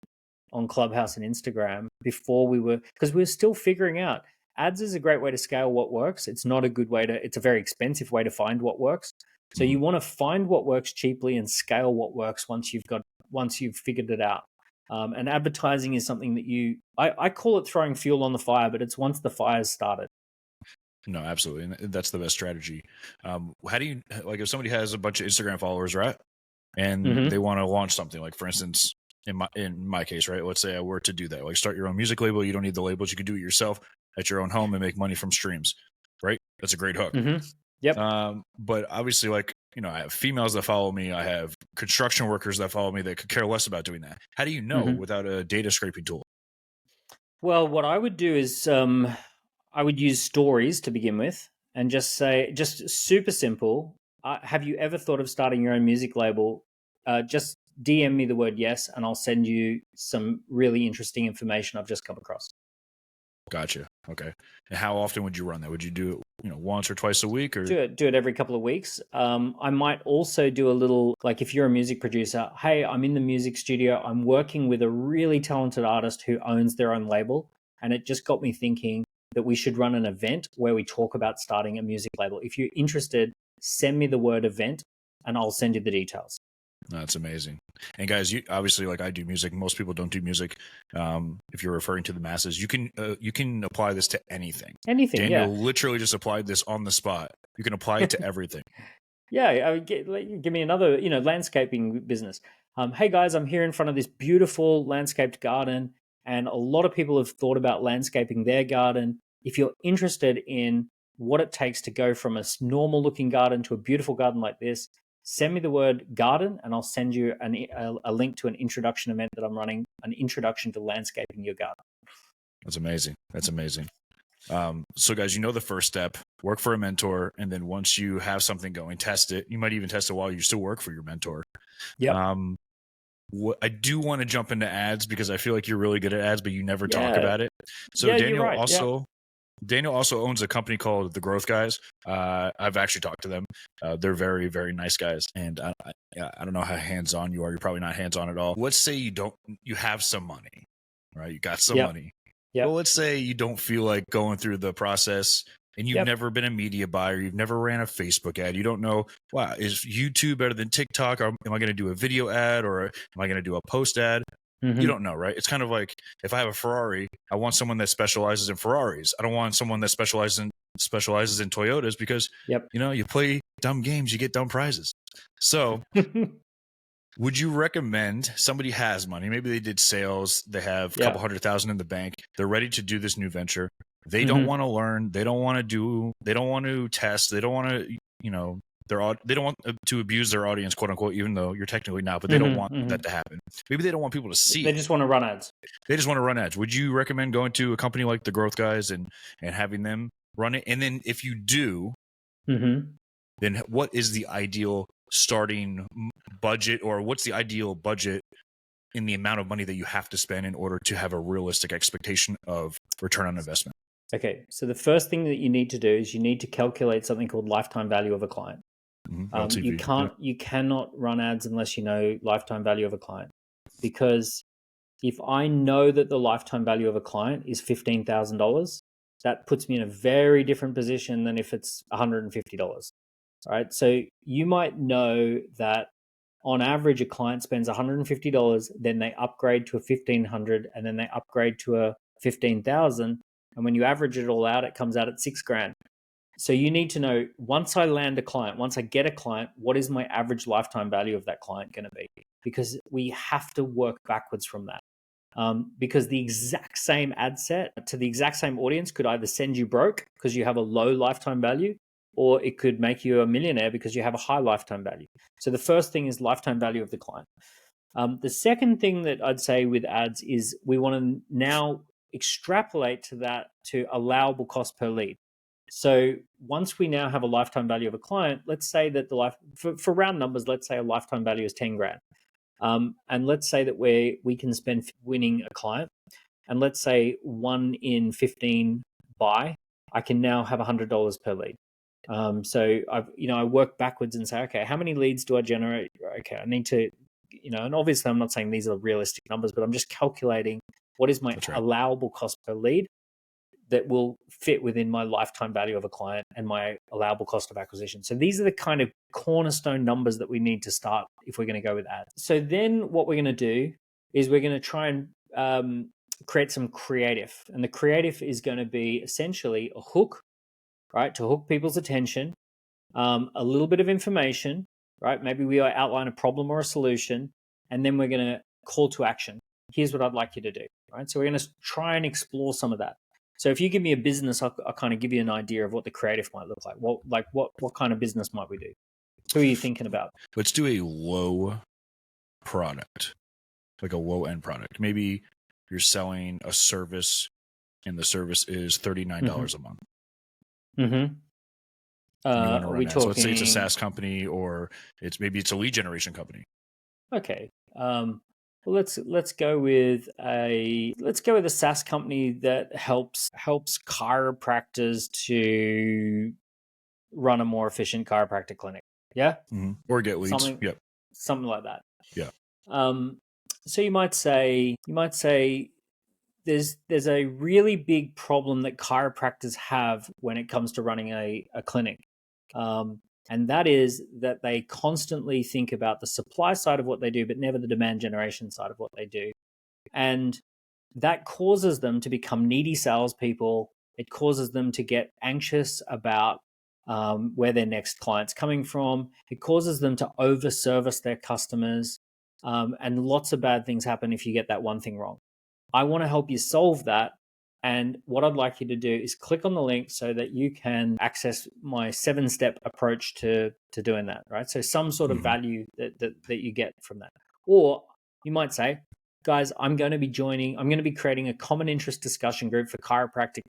on Clubhouse and Instagram before because we were still figuring out ads is a great way to scale what works. It's not a good way it's a very expensive way to find what works. So you want to find what works cheaply and scale what works once you've figured it out. And advertising is something that I call it throwing fuel on the fire, but it's once the fire's started. No, absolutely, and that's the best strategy. How do you, like, if somebody has a bunch of Instagram followers, right, and they want to launch something, like, for instance, in my case, right, let's say I were to do that, like, start your own music label. You don't need the labels. You could do it yourself at your own home and make money from streams, right? That's a great hook. Yep. But obviously, like, I have females that follow me. I have construction workers that follow me that could care less about doing that. How do you know without a data scraping tool? Well, what I would do is I would use stories to begin with and just super simple. Have you ever thought of starting your own music label? Just DM me the word yes, and I'll send you some really interesting information I've just come across. Gotcha. Okay. And how often would you run that? Would you do it, once or twice a week, or do it every couple of weeks? I might also do a little, like, if you're a music producer, hey, I'm in the music studio, I'm working with a really talented artist who owns their own label, and it just got me thinking that we should run an event where we talk about starting a music label. If you're interested, send me the word event and I'll send you the details. That's amazing. And guys, you obviously, like, I do music. Most people don't do music. If you're referring to the masses, you can apply this to anything. Daniel literally just applied this on the spot. You can apply it to everything. Yeah, give me another, landscaping business. Hey guys, I'm here in front of this beautiful landscaped garden, and a lot of people have thought about landscaping their garden. If you're interested in what it takes to go from a normal looking garden to a beautiful garden like this, send me the word garden and I'll send you a link to an introduction event that I'm running, an introduction to landscaping your garden. That's amazing. That's amazing. So guys, the first step, work for a mentor. And then once you have something going, test it. You might even test it while you still work for your mentor. Yeah. I do want to jump into ads because I feel like you're really good at ads, but you never talk about it. So Daniel also owns a company called The Growth Guys. I've actually talked to them. They're very, very nice guys. And I don't know how hands-on you are. You're probably not hands-on at all. Let's say you have some money, right? You got some money. Well, let's say you don't feel like going through the process, and you've never been a media buyer. You've never ran a Facebook ad. You don't know, wow, is YouTube better than TikTok? Or am I going to do a video ad, or am I going to do a post ad? You don't know, right? It's kind of like, if I have a Ferrari, I want someone that specializes in Ferraris. I don't want someone that specializes in Toyotas, because you play dumb games, you get dumb prizes. So would you recommend, somebody has money, maybe they did sales, they have a couple $100,000 in the bank, they're ready to do this new venture, they don't want to learn, they don't want to test, they don't want to, they don't want to abuse their audience, quote unquote, even though you're technically not, but they don't want that to happen. Maybe they don't want people to see. They just want to run ads. Would you recommend going to a company like The Growth Guys and having them run it? And then if you do, then what is the ideal starting budget, or what's the ideal budget in the amount of money that you have to spend in order to have a realistic expectation of return on investment? Okay, so the first thing that you need to do is you need to calculate something called lifetime value of a client. You cannot run ads unless you know lifetime value of a client, because if I know that the lifetime value of a client is $15,000, that puts me in a very different position than if it's $150. Right? So you might know that on average a client spends $150, then they upgrade to a $1,500, and then they upgrade to a $15,000, and when you average it all out, it comes out at $6,000. So you need to know, once I land a client, once I get a client, what is my average lifetime value of that client going to be? Because we have to work backwards from that. Because the exact same ad set to the exact same audience could either send you broke because you have a low lifetime value, or it could make you a millionaire because you have a high lifetime value. So the first thing is lifetime value of the client. The second thing that I'd say with ads is we want to now extrapolate to that to allowable cost per lead. So once we now have a lifetime value of a client, let's say that for round numbers, let's say a lifetime value is 10 grand. And let's say that we can spend winning a client, and let's say 1 in 15 buy, I can now have $100 per lead. So I work backwards and say, okay, how many leads do I generate? Okay, I need to, and obviously I'm not saying these are realistic numbers, but I'm just calculating what is my allowable cost per lead that will fit within my lifetime value of a client and my allowable cost of acquisition. So these are the kind of cornerstone numbers that we need to start if we're going to go with ads. So then what we're going to do is we're going to try and create some creative. And the creative is going to be essentially a hook, right, to hook people's attention, a little bit of information, right? Maybe we outline a problem or a solution, and then we're going to call to action. Here's what I'd like you to do, right? So we're going to try and explore some of that. So if you give me a business, I'll kind of give you an idea of what the creative might look like. What kind of business might we do? Who are you thinking about? Let's do a low product, like a low end product. Maybe you're selling a service, and the service is $39 a month. Mm-hmm. Are we talking? So let's say it's a SaaS company, or maybe it's a lead generation company. Okay. Well, let's go with a SaaS company that helps chiropractors to run a more efficient chiropractic clinic. Yeah. Mm-hmm. Or get leads. Something like that. Yeah. So you might say there's a really big problem that chiropractors have when it comes to running a clinic. And that is that they constantly think about the supply side of what they do, but never the demand generation side of what they do. And that causes them to become needy salespeople. It causes them to get anxious about where their next client's coming from. It causes them to over-service their customers. And lots of bad things happen if you get that one thing wrong. I want to help you solve that. And what I'd like you to do is click on the link so that you can access my 7-step approach to doing that, right? So some sort of value that you get from that. Or you might say, guys, I'm going to be creating a common interest discussion group for chiropractic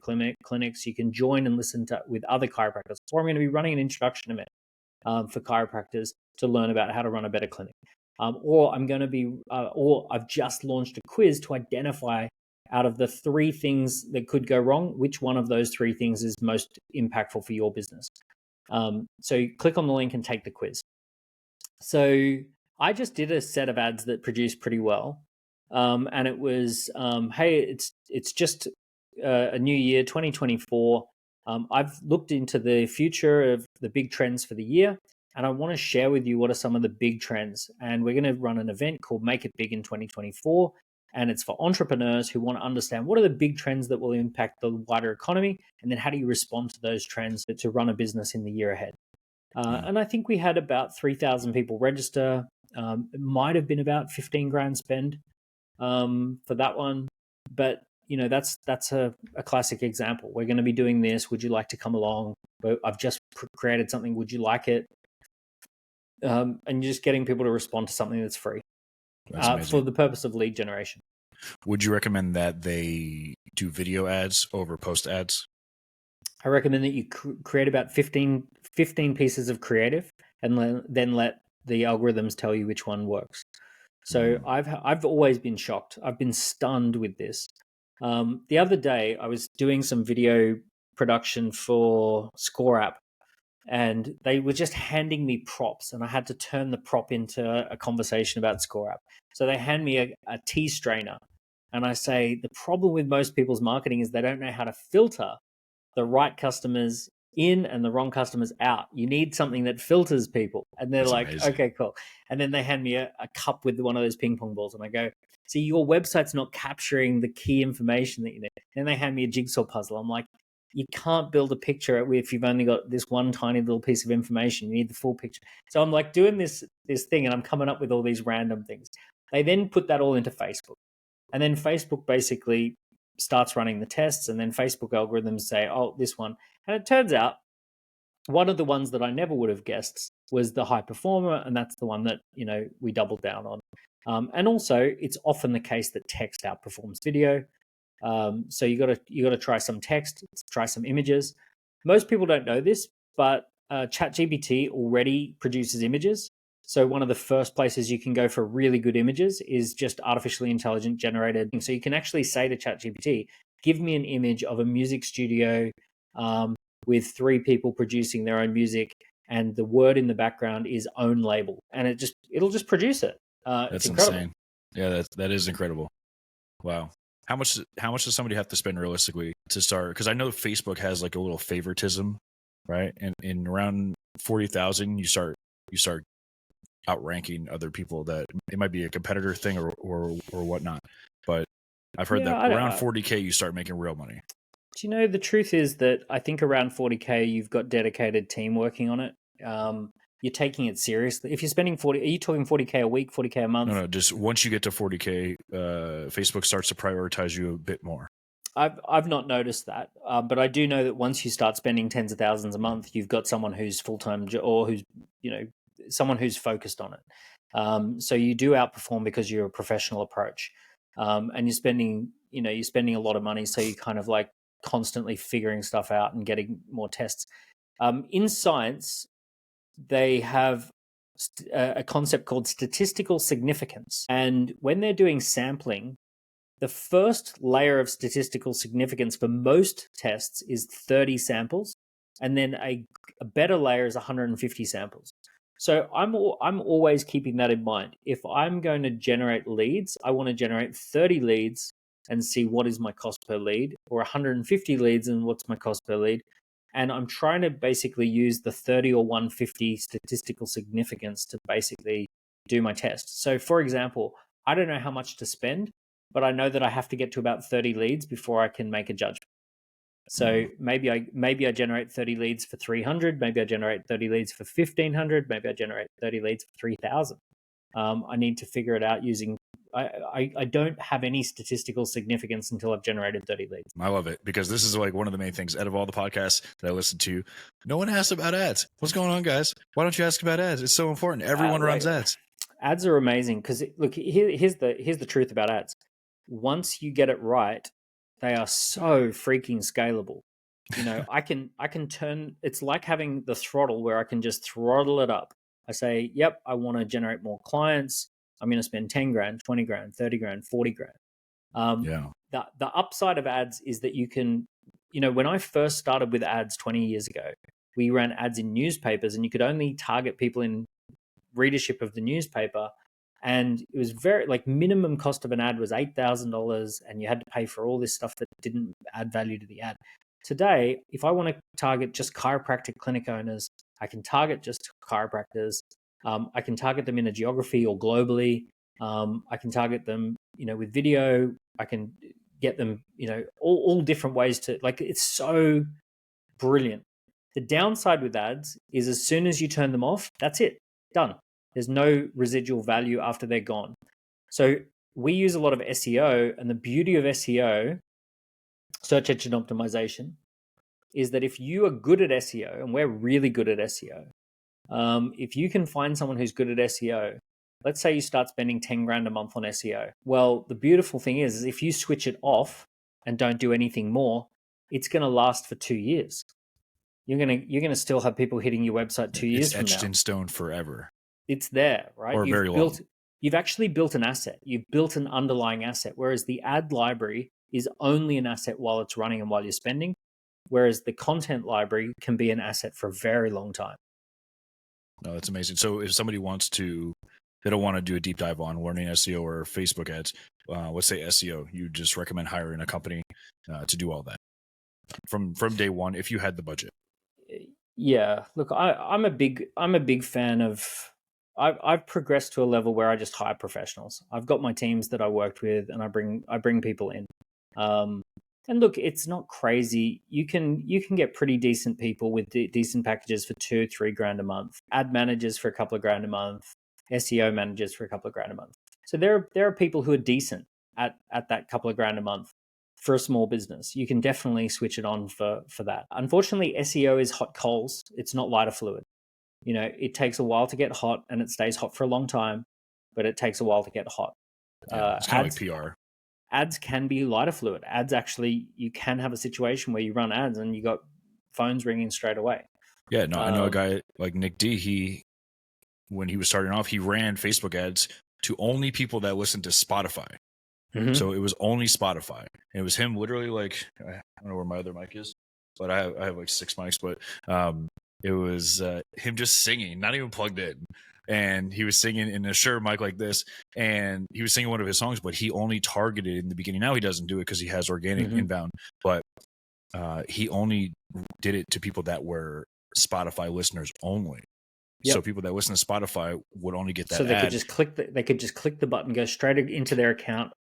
clinics. You can join and listen with other chiropractors. Or I'm going to be running an introduction event for chiropractors to learn about how to run a better clinic. Or I've just launched a quiz to identify out of the 3 things that could go wrong, which one of those 3 things is most impactful for your business. So you click on the link and take the quiz. So I just did a set of ads that produced pretty well. And it was, hey, it's just a new year, 2024. I've looked into the future of the big trends for the year, and I want to share with you what are some of the big trends. And we're going to run an event called Make It Big in 2024. And it's for entrepreneurs who want to understand what are the big trends that will impact the wider economy, and then how do you respond to those trends to run a business in the year ahead. And I think we had about 3,000 people register. It might have been about 15 grand spend for that one. But, that's a classic example. We're going to be doing this. Would you like to come along? I've just created something. Would you like it? And you're just getting people to respond to something that's free. For the purpose of lead generation. Would you recommend that they do video ads over post ads? I recommend that you create about 15 pieces of creative, and then let the algorithms tell you which one works. So I've always been shocked. I've been stunned with this. The other day, I was doing some video production for Score App, and they were just handing me props, and I had to turn the prop into a conversation about Score App. So they hand me a tea strainer, and I say, the problem with most people's marketing is they don't know how to filter the right customers in and the wrong customers out. You need something that filters people. And they're like, amazing. Okay, cool. And then they hand me a cup with one of those ping pong balls, and I go, see, your website's not capturing the key information that you need. Then they hand me a jigsaw puzzle. I'm like, you can't build a picture if you've only got this one tiny little piece of information. You need the full picture. So I'm like doing this thing, and I'm coming up with all these random things. They then put that all into Facebook. And then Facebook basically starts running the tests, and then Facebook algorithms say, oh, this one. And it turns out one of the ones that I never would have guessed was the high performer, and that's the one that, we doubled down on. And also, it's often the case that text outperforms video. So you gotta try some text, try some images. Most people don't know this, but ChatGPT already produces images. So one of the first places you can go for really good images is just artificially intelligent generated. So you can actually say to ChatGPT, give me an image of a music studio um, with 3 people producing their own music, and the word in the background is own label, and it'll just produce it. It's That's incredible. insane. Yeah, that is incredible. Wow. How much does somebody have to spend realistically to start? Because I know Facebook has like a little favoritism, right? And in around 40,000, you start outranking other people that it might be a competitor thing or whatnot. But I've heard Yeah, that around 40K you start making real money. do you know the truth is that I think around 40K you've got dedicated team working on it. You're taking it seriously. If you're spending 40, are you talking 40K a week, 40K a month? No, just once you get to 40K, Facebook starts to prioritize you a bit more. I've not noticed that, but I do know that once you start spending tens of thousands a month, you've got someone who's full time or who's someone who's focused on it. So you do outperform because you're a professional approach, and you're spending a lot of money, so you're kind of like constantly figuring stuff out and getting more tests. In science, they have a concept called statistical significance, and when they're doing sampling, the first layer of statistical significance for most tests is 30 samples, and then a better layer is 150 samples. So I'm always keeping that in mind. If I'm going to generate leads, I want to generate 30 leads and see what is my cost per lead, or 150 leads and what's my cost per lead. And I'm trying to basically use the 30 or 150 statistical significance to basically do my test. So for example, I don't know how much to spend, but I know that I have to get to about 30 leads before I can make a judgment. So maybe I generate 30 leads for 300, maybe I generate 30 leads for 1500, maybe I generate 30 leads for 3000. I need to figure it out using I don't have any statistical significance until I've generated 30 leads. I love it because this is like one of the main things out of all the podcasts that I listen to. No one asks about ads. What's going on, guys? Why don't you ask about ads? It's so important. Everyone runs ads. Ads are amazing because look, here's the truth about ads. Once you get it right, they are so freaking scalable. I can turn. It's like having the throttle where I can just throttle it up. I say, yep, I want to generate more clients. I'm going to spend 10 grand, 20 grand, 30 grand, 40 grand. Yeah. The upside of ads is that you can, when I first started with ads 20 years ago, we ran ads in newspapers, and you could only target people in readership of the newspaper. And it was very like minimum cost of an ad was $8,000, and you had to pay for all this stuff that didn't add value to the ad. Today, if I want to target just chiropractic clinic owners, I can target just chiropractors. I can target them in a geography or globally. I can target them, with video. I can get them, all different ways to like. It's so brilliant. The downside with ads is as soon as you turn them off, that's it, done. There's no residual value after they're gone. So we use a lot of SEO, and the beauty of SEO, search engine optimization, is that if you are good at SEO, and we're really good at SEO, if you can find someone who's good at SEO, let's say you start spending 10 grand a month on SEO. Well, the beautiful thing is if you switch it off and don't do anything more, it's going to last for 2 years. You're gonna still have people hitting your website 2 years from now. It's etched in stone forever. It's there, right? Or very long. You've actually built an asset. You've built an underlying asset, whereas the ad library is only an asset while it's running and while you're spending, whereas the content library can be an asset for a very long time. No, that's amazing. So if somebody they don't want to do a deep dive on learning SEO or Facebook ads, let's say SEO, you just recommend hiring a company to do all that from day one if you had the budget. Yeah, look, I'm a big fan of. I've progressed to a level where I just hire professionals. I've got my teams that I worked with, and I bring people in. And look, it's not crazy. You can get pretty decent people with decent packages for 2-3 grand a month. Ad managers for a couple of grand a month. SEO managers for a couple of grand a month. So there are people who are decent at that couple of grand a month. For a small business, you can definitely switch it on for that. Unfortunately, SEO is hot coals. It's not lighter fluid. It takes a while to get hot, and it stays hot for a long time, but it takes a while to get hot. Yeah, it's kind of like PR. ads can be lighter fluid. Ads actually, you can have a situation where you run ads and you got phones ringing straight away. Yeah, no, I know a guy like Nick D. When he was starting off, he ran Facebook ads to only people that listened to Spotify. Mm-hmm. So it was only Spotify. And it was him literally like, I don't know where my other mic is, but I have like 6 mics, but it was him just singing, not even plugged in. And he was singing in a Shure mic like this, and he was singing one of his songs, but he only targeted in the beginning. Now he doesn't do it because he has organic inbound, but he only did it to people that were Spotify listeners only. Yep. So people that listen to Spotify would only get that. So they ad. could just click the button, go straight into their account.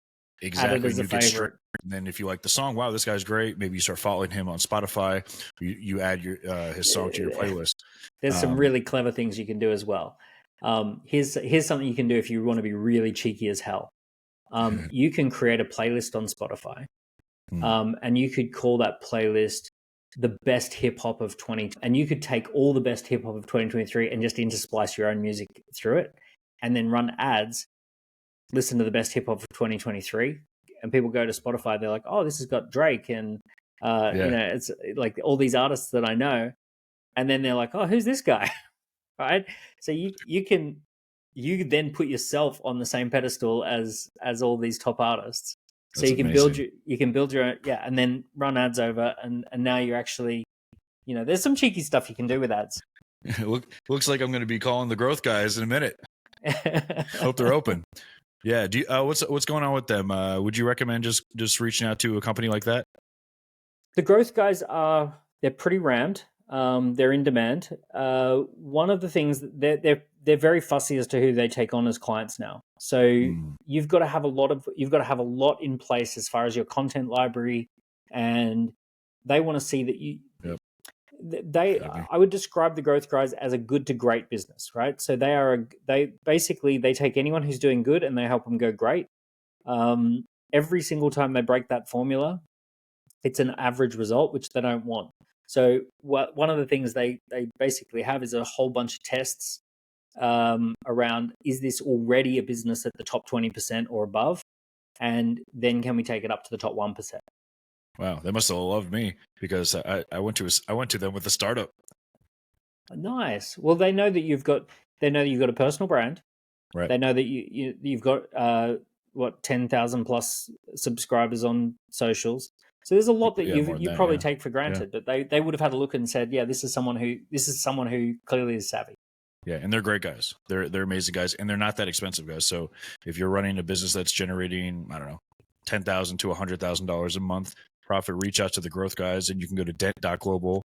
Exactly. As a favorite. And then if you like the song, wow, this guy's great. Maybe you start following him on Spotify. You add your his song to your playlist. There's some really clever things you can do as well. Here's something you can do if you want to be really cheeky as hell. You can create a playlist on Spotify, and you could call that playlist the best hip hop of 20, and you could take all the best hip hop of 2023 and just intersplice your own music through it, and then run ads. Listen to the best hip hop of 2023, and people go to Spotify. They're like, "Oh, this has got Drake and it's like all these artists that I know," and then they're like, "Oh, who's this guy?" Right? So you then put yourself on the same pedestal as all these top artists. So you can build your own, and then run ads over, and now you're actually, there's some cheeky stuff you can do with ads. Looks like I'm going to be calling the growth guys in a minute. Hope they're open. Yeah. Do you, what's going on with them? Would you recommend just reaching out to a company like that? The growth guys they're pretty rammed. They're in demand. One of the things they're very fussy as to who they take on as clients now. So you've got to have a lot in place as far as your content library, and they want to see that you. Yep. I would describe the growth guys as a good to great business, right? So they take anyone who's doing good and they help them go great. Every single time they break that formula, it's an average result, which they don't want. So one of the things they basically have is a whole bunch of tests around, is this already a business at the top 20% or above? And then can we take it up to the top 1%? Wow, they must have loved me because I went to them with a startup. Nice. Well, they know that you've got a personal brand. Right. They know that you've got 10,000 plus subscribers on socials. So there's a lot that you probably take for granted, but they would have had a look and said, yeah, this is someone who clearly is savvy. Yeah, and they're great guys. They're amazing guys, and they're not that expensive guys. So if you're running a business that's generating, I don't know, $10,000 to $100,000 a month profit, reach out to the growth guys, and you can go to dent.global.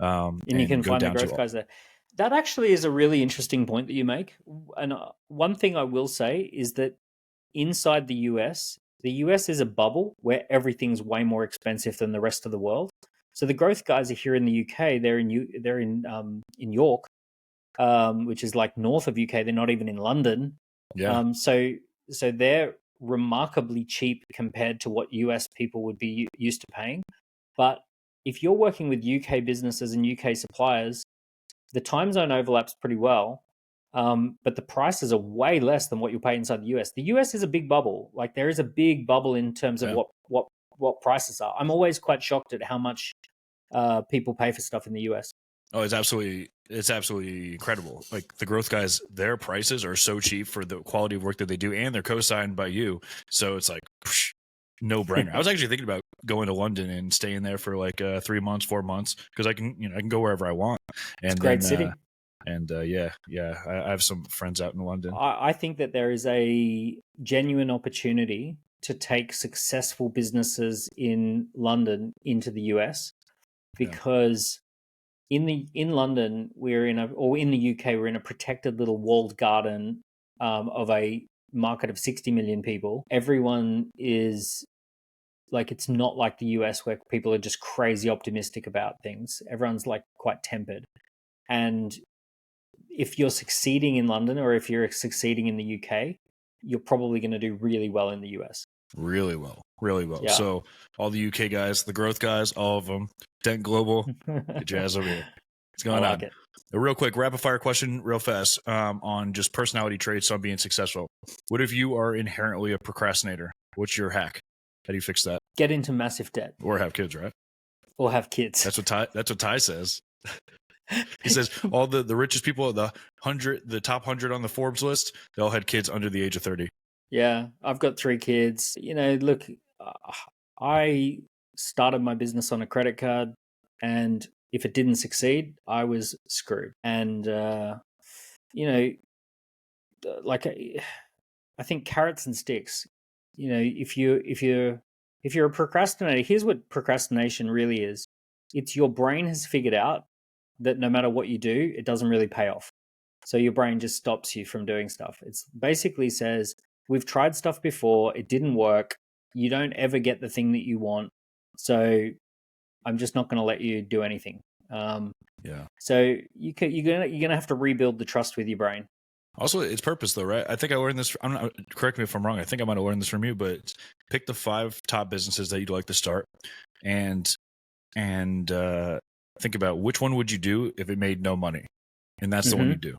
And you can find the growth guys there. That actually is a really interesting point that you make. And one thing I will say is that inside the US is a bubble where everything's way more expensive than the rest of the world. So the growth guys are here in the UK. They're in York, which is like north of UK. They're not even in London. Yeah. So they're remarkably cheap compared to what US people would be used to paying. But if you're working with UK businesses and UK suppliers, the time zone overlaps pretty well. But the prices are way less than what you pay inside the US. The US is a big bubble. Like there is a big bubble in terms of what prices are. I'm always quite shocked at how much people pay for stuff in the US. Oh, it's absolutely incredible. Like the growth guys, their prices are so cheap for the quality of work that they do, and they're co-signed by you. So it's like no brainer. I was actually thinking about going to London and staying there for like 3 months, 4 months, because I can go wherever I want. And it's a great city. And I have some friends out in London. I think that there is a genuine opportunity to take successful businesses in London into the US, because in London in the UK we're in a protected little walled garden of a market of 60 million people. Everyone is like, it's not like the US where people are just crazy optimistic about things. Everyone's like quite tempered. And if you're succeeding in London or if you're succeeding in the UK, you're probably going to do really well in the US. Really well. Yeah. So all the UK guys, the growth guys, all of them, Dent Global, get your ass over here. What's going on? A real quick rapid fire question, real fast, on just personality traits on being successful. What if you are inherently a procrastinator? What's your hack? How do you fix that? Get into massive debt Or have kids, right? or have kids. That's what Ty says. He says all the richest people, the top 100 on the Forbes list, they all had kids under the age of 30. Yeah, I've got 3 kids. Look, I started my business on a credit card, and if it didn't succeed, I was screwed. And like I think carrots and sticks. If you're a procrastinator, here's what procrastination really is. It's your brain has figured out that no matter what you do, it doesn't really pay off. So your brain just stops you from doing stuff. It's basically says, we've tried stuff before, it didn't work. You don't ever get the thing that you want. So I'm just not going to let you do anything. So you're gonna have to rebuild the trust with your brain. Also, it's purpose, though, right? I think I learned this. Correct me if I'm wrong. I think I might have learned this from you, but pick the 5 top businesses that you'd like to start, and think about which one would you do if it made no money, and that's the one you do.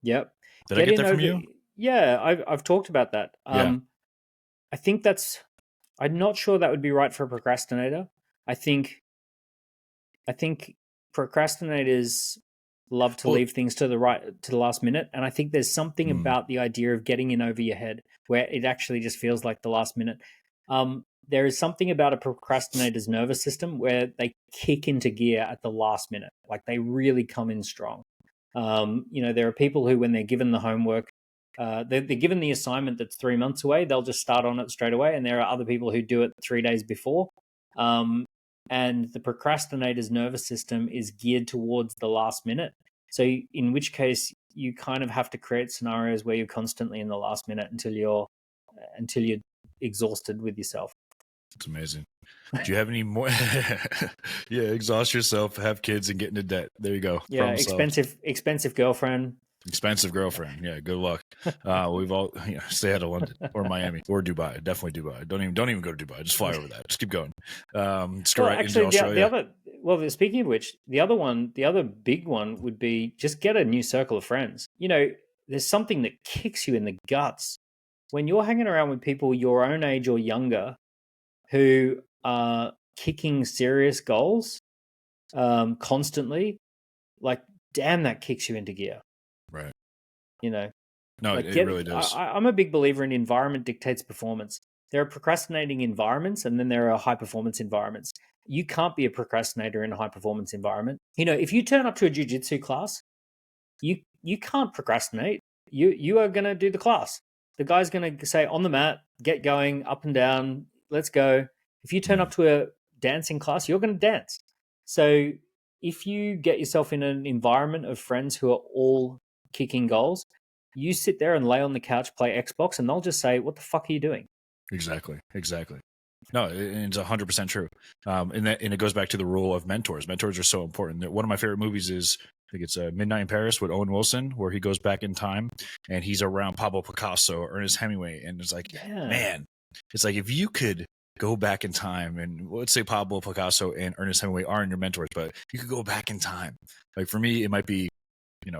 Yep. Did I get that from you? Yeah, I've talked about that. Yeah. I think I'm not sure that would be right for a procrastinator. I think procrastinators love to leave things to the last minute, and I think there's something about the idea of getting in over your head where it actually just feels like the last minute. There is something about a procrastinator's nervous system where they kick into gear at the last minute, like they really come in strong. There are people who, when they're given the homework, they're given the assignment that's 3 months away, they'll just start on it straight away, and there are other people who do it 3 days before. And the procrastinator's nervous system is geared towards the last minute. So in which case you kind of have to create scenarios where you're constantly in the last minute until you're exhausted with yourself. It's amazing. Do you have any more? Yeah, exhaust yourself, have kids, and get into debt. There you go. Yeah, expensive girlfriend. Expensive girlfriend. Yeah, good luck. We've all stay out of London or Miami or Dubai. Definitely Dubai. Don't even go to Dubai. Just fly over that. Just keep going. Just go into Australia. Speaking of which, the other big one would be just get a new circle of friends. There's something that kicks you in the guts when you're hanging around with people your own age or younger who are kicking serious goals constantly. Like, damn, that kicks you into gear. Right. No, it really does. I'm a big believer in environment dictates performance. There are procrastinating environments, and then there are high performance environments. You can't be a procrastinator in a high performance environment. If you turn up to a jiu-jitsu class, you can't procrastinate. You are going to do the class. The guy's going to say, on the mat, get going, up and down, let's go. If you turn up to a dancing class, you're going to dance. So if you get yourself in an environment of friends who are all kicking goals, you sit there and lay on the couch, play Xbox, and they'll just say, what the fuck are you doing? Exactly. No, it's 100% true. And it goes back to the role of mentors. Mentors are so important. One of my favorite movies is, I think it's Midnight in Paris with Owen Wilson, where he goes back in time and he's around Pablo Picasso or Ernest Hemingway. And it's like, man, it's like if you could go back in time, and let's say Pablo Picasso and Ernest Hemingway aren't your mentors, but you could go back in time. Like for me, it might be,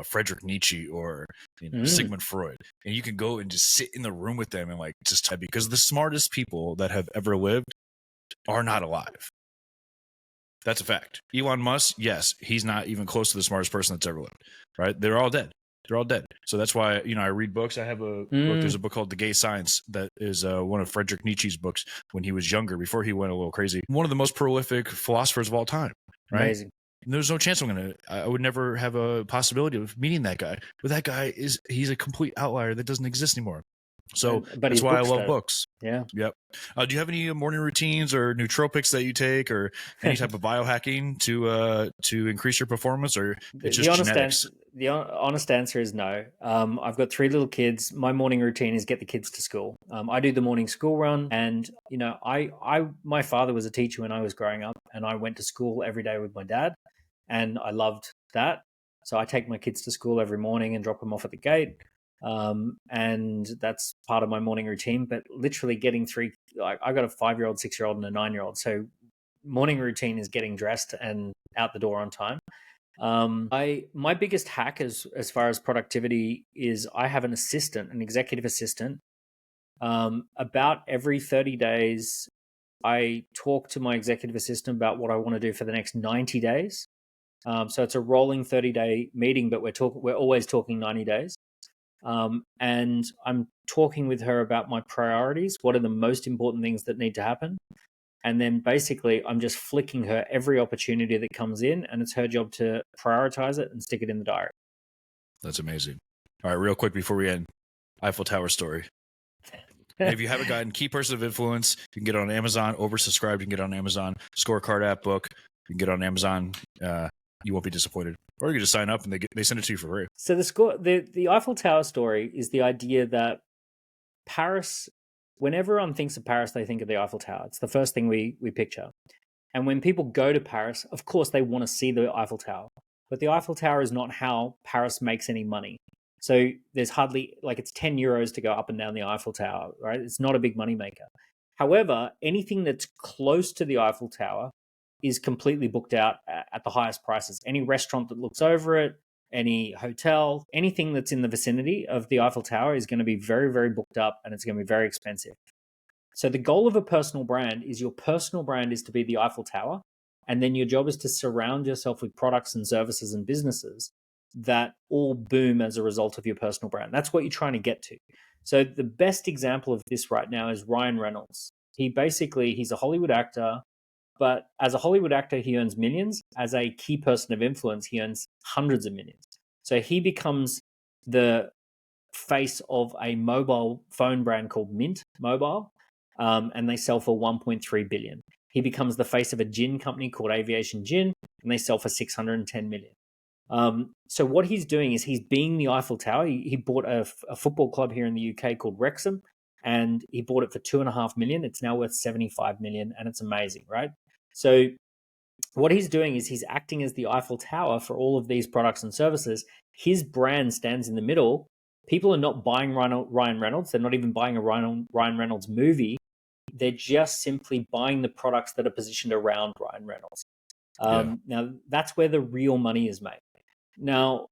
Friedrich Nietzsche or Sigmund Freud, and you can go and just sit in the room with them and because the smartest people that have ever lived are not alive. That's a fact. Elon Musk, yes, he's not even close to the smartest person that's ever lived. Right? They're all dead. So that's why I read books. I have a book. There's a book called The Gay Science that is one of Friedrich Nietzsche's books when he was younger, before he went a little crazy. One of the most prolific philosophers of all time. Right? Amazing. There's no chance I would never have a possibility of meeting that guy. But that guy he's a complete outlier that doesn't exist anymore. So that's why I love books. Yeah. Yep. Do you have any morning routines or nootropics that you take, or any type of biohacking to increase your performance, or it's just genetics? The honest answer is no. I've got 3 little kids. My morning routine is get the kids to school. I do the morning school run, and my father was a teacher when I was growing up, and I went to school every day with my dad, and I loved that. So I take my kids to school every morning and drop them off at the gate. And that's part of my morning routine. But literally getting I got a 5-year-old, 6-year-old, and a 9-year-old. So morning routine is getting dressed and out the door on time. My biggest hack as far as productivity is I have an assistant, an executive assistant. About every 30 days, I talk to my executive assistant about what I want to do for the next 90 days. So it's a rolling 30-day meeting, but we're always talking 90 days. And I'm talking with her about my priorities. What are the most important things that need to happen? And then basically I'm just flicking her every opportunity that comes in, and it's her job to prioritize it and stick it in the diary. That's amazing. All right, real quick before we end, Eiffel Tower story. And if you haven't gotten Key Person of Influence, you can get it on Amazon. Oversubscribed, you can get it on Amazon. Scorecard app book, you can get it on Amazon. You won't be disappointed. Or you can just sign up and they send it to you for free. So the Eiffel Tower story is the idea that Paris, when everyone thinks of Paris, they think of the Eiffel Tower. It's the first thing we picture. And when people go to Paris, of course they want to see the Eiffel Tower. But the Eiffel Tower is not how Paris makes any money. So there's hardly, like, it's 10 euros to go up and down the Eiffel Tower, right? It's not a big money maker. However, anything that's close to the Eiffel Tower is completely booked out at the highest prices. Any restaurant that looks over it, any hotel, anything that's in the vicinity of the Eiffel Tower is going to be very, very booked up, and it's going to be very expensive. So the goal of a personal brand is your personal brand is to be the Eiffel Tower. And then your job is to surround yourself with products and services and businesses that all boom as a result of your personal brand. That's what you're trying to get to. So the best example of this right now is Ryan Reynolds. He's a Hollywood actor, but as a Hollywood actor, he earns millions. As a key person of influence, he earns hundreds of millions. So he becomes the face of a mobile phone brand called Mint Mobile, and they sell for 1.3 billion. He becomes the face of a gin company called Aviation Gin, and they sell for 610 million. So what he's doing is he's being the Eiffel Tower. He bought a football club here in the UK called Wrexham, and he bought it for 2.5 million. It's now worth 75 million, and it's amazing, right? So what he's doing is he's acting as the Eiffel Tower for all of these products and services. His brand stands in the middle. People are not buying Ryan Reynolds. They're not even buying a Ryan Reynolds movie. They're just simply buying the products that are positioned around Ryan Reynolds. Now, that's where the real money is made. Now,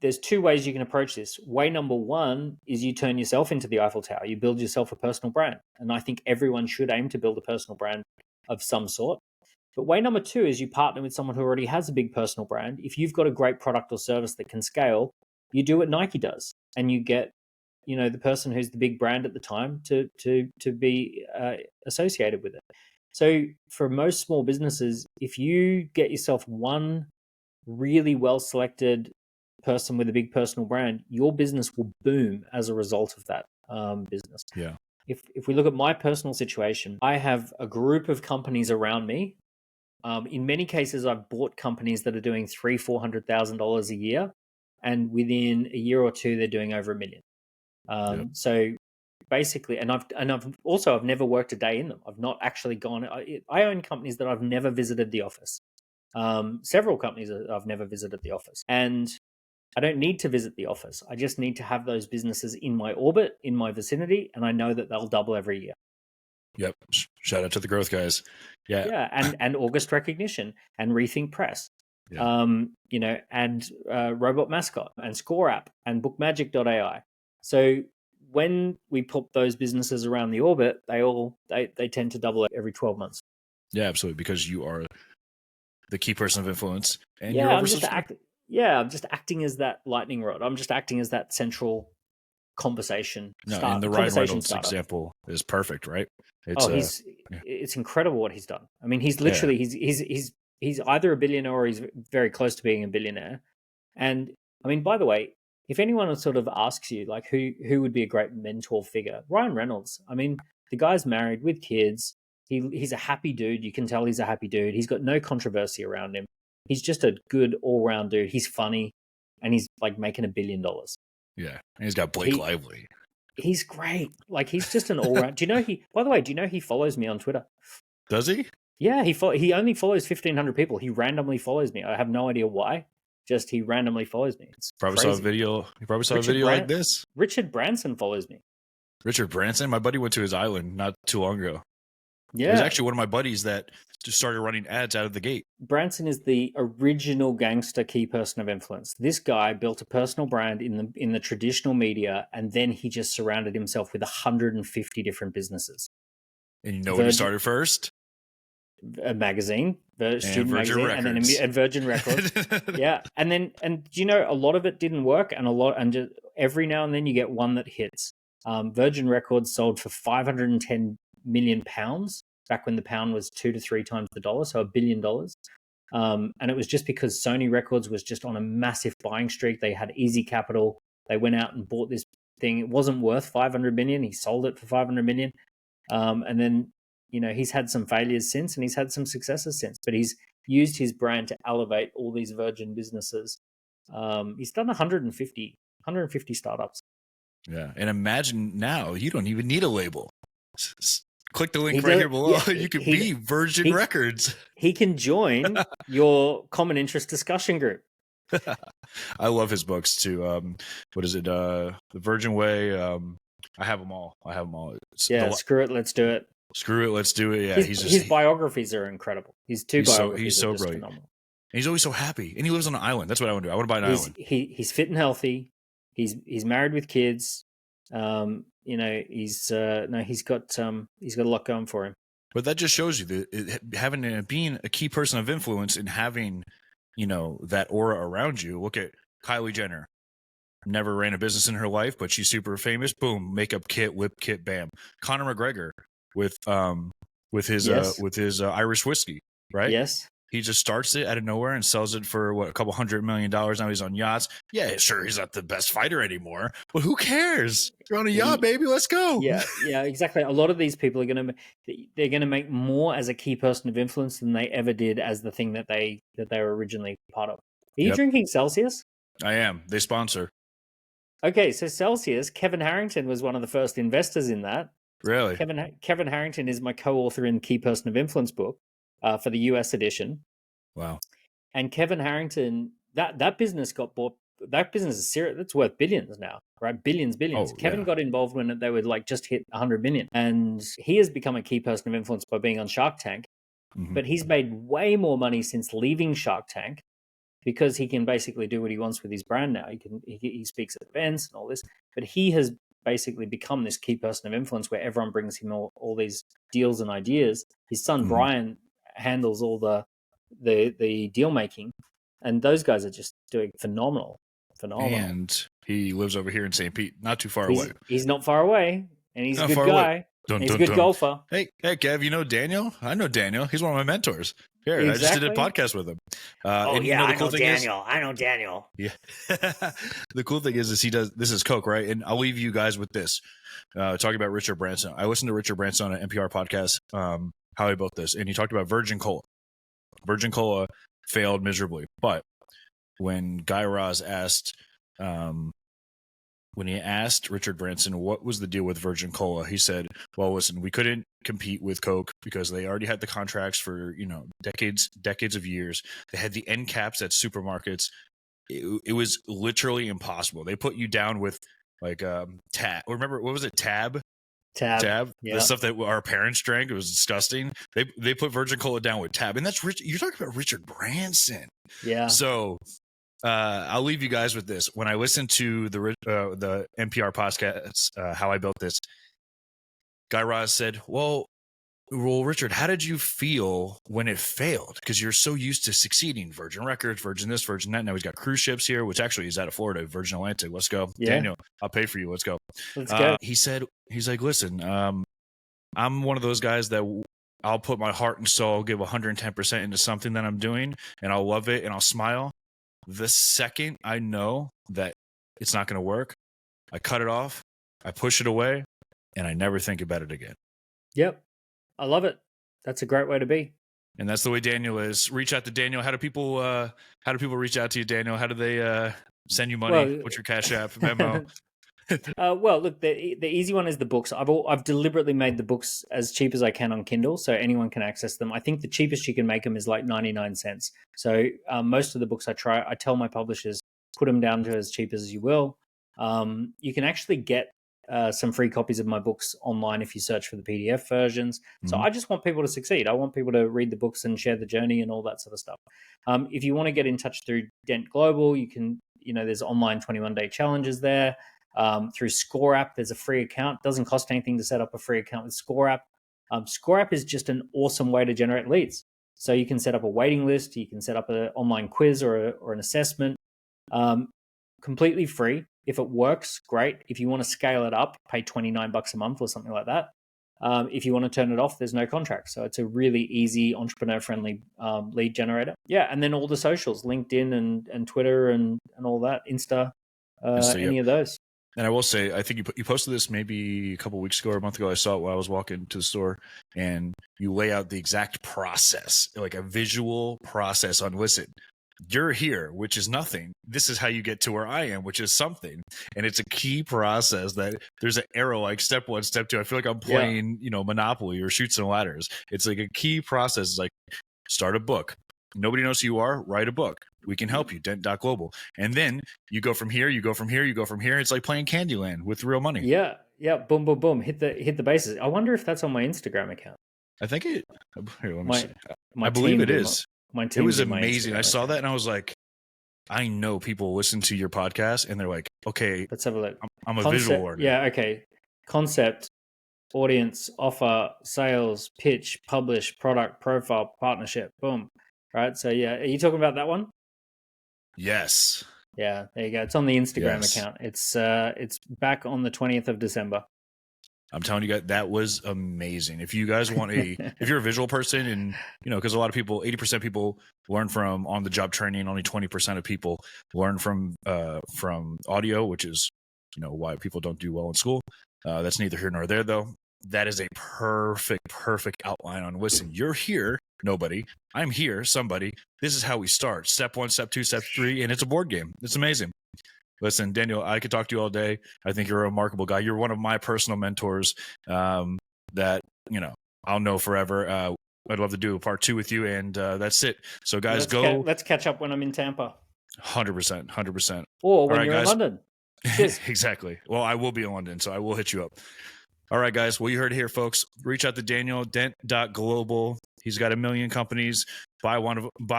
there's two ways you can approach this. Way number one is you turn yourself into the Eiffel Tower. You build yourself a personal brand. And I think everyone should aim to build a personal brand of some sort. But way number two is you partner with someone who already has a big personal brand. If you've got a great product or service that can scale, you do what Nike does, and you get, the person who's the big brand at the time to be associated with it. So for most small businesses, if you get yourself one really well-selected person with a big personal brand, your business will boom as a result of that business. Yeah. If we look at my personal situation, I have a group of companies around me. In many cases, I've bought companies that are doing $300,000-$400,000 a year, and within a year or two, they're doing over $1 million. So basically, and I've never worked a day in them. I've not actually gone. I own companies that I've never visited the office. Several companies that I've never visited the office, and I don't need to visit the office. I just need to have those businesses in my orbit, in my vicinity, and I know that they'll double every year. Yep. Shout out to the growth guys. Yeah. Yeah, and August Recognition and Rethink Press. Yeah. And Robot Mascot and Score App and Bookmagic.ai. So when we put those businesses around the orbit, they tend to double every 12 months. Yeah, absolutely. Because you are the key person of influence, and I'm just acting as that lightning rod. I'm just acting as that central conversation. And the Ryan Reynolds example is perfect, right? It's incredible what he's done. I mean, he's literally he's either a billionaire or he's very close to being a billionaire. And I mean, by the way, if anyone sort of asks you like who would be a great mentor figure, Ryan Reynolds. I mean, the guy's married with kids. He's a happy dude. You can tell he's a happy dude. He's got no controversy around him. He's just a good all-round dude. He's funny, and he's like making $1 billion. Yeah, and he's got Blake Lively. He's great. Like, he's just an all-round. By the way, do you know he follows me on Twitter? Does he? Yeah, he only follows 1,500 people. He randomly follows me. I have no idea why. Just he randomly follows me. It's probably crazy. saw a video. He probably saw a video like this. Richard Branson follows me. Richard Branson? My buddy went to his island not too long ago. Yeah. It was actually one of my buddies that just started running ads out of the gate. Branson is the original gangster key person of influence. This guy built a personal brand in the traditional media, and then he just surrounded himself with 150 different businesses. And you know what he started first? A magazine, the student Virgin magazine, Records. and Virgin Records. Yeah, and do you know, a lot of it didn't work, and just every now and then you get one that hits. Virgin Records sold for £510 million back when the pound was 2 to 3 times the dollar, so $1 billion. And it was just because Sony Records was just on a massive buying streak. They had easy capital. They went out and bought this thing. It wasn't worth 500 million. He sold it for 500 million. And then, he's had some failures since, and he's had some successes since, but he's used his brand to elevate all these Virgin businesses. He's done 150 startups. Yeah. And imagine now you don't even need a label. Click the link right here below. Yeah, you can be Virgin Records. He can join your common interest discussion group. I love his books too. What is it? The Virgin Way. I have them all. Screw It, Let's Do It. Screw It, Let's Do It. Yeah, his biographies are incredible. His biographies he's so are just brilliant. phenomenal. And he's always so happy, and he lives on an island. That's what I want to do. I want to buy an island. He's fit and healthy. He's married with kids. He's got a lot going for him. But that just shows you that being a key person of influence and having, that aura around you. Look at Kylie Jenner. Never ran a business in her life, but she's super famous. Boom, makeup kit, lip kit, bam. Conor McGregor with his Irish whiskey, right? Yes. He just starts it out of nowhere and sells it for a couple $100 million. Now he's on yachts. Yeah, sure, he's not the best fighter anymore, but who cares? You're on a yacht, baby. Let's go. Yeah, exactly. A lot of these people are they're gonna make more as a key person of influence than they ever did as the thing that they were originally part of. Are you drinking Celsius? I am. They sponsor. Okay, so Celsius, Kevin Harrington was one of the first investors in that. Really? Kevin Harrington is my co-author in the Key Person of Influence book for the US edition. Wow. And Kevin Harrington, that business got bought. That business is serious. That's worth billions now, right? Billions. Oh, Kevin got involved when they would just hit 100 million. And he has become a key person of influence by being on Shark Tank. Mm-hmm. But he's made way more money since leaving Shark Tank because he can basically do what he wants with his brand now. He speaks at events and all this. But he has basically become this key person of influence where everyone brings him all these deals and ideas. His son, Brian, handles all the deal making, and those guys are just doing phenomenal. And he lives over here in St. Pete, not too far away. He's not far away, and he's a good guy. He's a good golfer. Hey, Kev, you know Daniel? I know Daniel. He's one of my mentors. Here, exactly. I just did a podcast with him. I know Daniel. Yeah. The cool thing is he does. This is Coke, right? And I'll leave you guys with this. Talking about Richard Branson. I listened to Richard Branson on an NPR podcast. How he built this, and he talked about Virgin Cola. Virgin Cola failed miserably, but when Guy Raz asked, Richard Branson what was the deal with Virgin Cola, he said, "Well, listen, we couldn't compete with Coke because they already had the contracts for decades of years. They had the end caps at supermarkets. It was literally impossible. They put you down with Tab. Remember what was it? Tab. Yeah. The stuff that our parents drank, it was disgusting. They put Virgin Cola down with Tab, and that's you're talking about Richard Branson. Yeah. So I'll leave you guys with this. When I listened to the NPR podcast, How I Built This, Guy Raz said, well, Richard, how did you feel when it failed? Because you're so used to succeeding. Virgin Records, Virgin this, Virgin that. Now he's got cruise ships here, which actually is out of Florida, Virgin Atlantic. Let's go. Yeah. Daniel, I'll pay for you. Let's go. Let's go. He's like, listen, I'm one of those guys that I'll put my heart and soul, give 110% into something that I'm doing, and I'll love it and I'll smile. The second I know that it's not going to work, I cut it off, I push it away, and I never think about it again. Yep. I love it. That's a great way to be. And that's the way Daniel is. Reach out to Daniel. How do people reach out to you, Daniel? How do they send you money? What's your Cash App, Venmo? Well, look, the easy one is the books. I've deliberately made the books as cheap as I can on Kindle, so anyone can access them. I think the cheapest you can make them is like 99 cents. So most of the books I tell my publishers, put them down to as cheap as you will. You can actually get some free copies of my books online if you search for the PDF versions. Mm-hmm. So I just want people to succeed. I want people to read the books and share the journey and all that sort of stuff. If you want to get in touch through Dent Global, you can, there's online 21-day challenges there. Through Score App, there's a free account. It doesn't cost anything to set up a free account with Score App. ScoreApp is just an awesome way to generate leads. So you can set up a waiting list, you can set up an online quiz or an assessment, completely free. If it works, great. If you want to scale it up, pay $29 a month or something like that. If you want to turn it off, there's no contract. So it's a really easy, entrepreneur-friendly lead generator. Yeah, and then all the socials, LinkedIn and Twitter and all that, Insta, any of those. And I will say, I think you posted this maybe a couple of weeks ago or a month ago. I saw it while I was walking to the store, and you lay out the exact process, like a visual process on listen. You're here, which is nothing. This is how you get to where I am, which is something. And it's a key process that there's an arrow, like step 1, step 2. I feel like I'm playing, Monopoly or Chutes and Ladders. It's like a key process. It's like start a book. Nobody knows who you are. Write a book. We can help you. Dent.global. And then you go from here, you go from here, you go from here. It's like playing Candyland with real money. Yeah. Yeah. Boom, boom, boom. Hit the bases. I wonder if that's on my Instagram account. I think it. Here, let me see. I believe it is. It was amazing. I saw that and I was like, I know people listen to your podcast and they're like, okay, let's have a look. I'm a visual artist. Yeah, okay. Concept, audience, offer, sales, pitch, publish, product, profile, partnership. Boom. Right. So yeah, are you talking about that one? Yes. Yeah, there you go. It's on the Instagram account. It's back on the 20th of December. I'm telling you guys, that was amazing. If you guys want if you're a visual person and, because a lot of people, 80% of people learn from on the job training, only 20% of people learn from audio, which is, why people don't do well in school. That's neither here nor there though. That is a perfect outline on listen. You're here, nobody. I'm here, somebody. This is how we start. Step 1, step 2, step 3, and it's a board game. It's amazing. Listen, Daniel, I could talk to you all day. I think you're a remarkable guy. You're one of my personal mentors that, I'll know forever. I'd love to do a part 2 with you, and that's it. So, guys, let's catch up when I'm in Tampa. 100%. Or when you're in London. Exactly. Well, I will be in London, so I will hit you up. All right, guys. Well, you heard it here, folks. Reach out to Daniel, Dent.global. He's got 1 million companies. Buy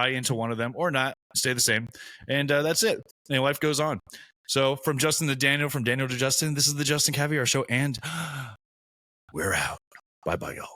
into one of them or not. Stay the same. And that's it. And life goes on. So from Justin to Daniel, from Daniel to Justin, this is the Justin Caviar Show. And we're out. Bye-bye, y'all.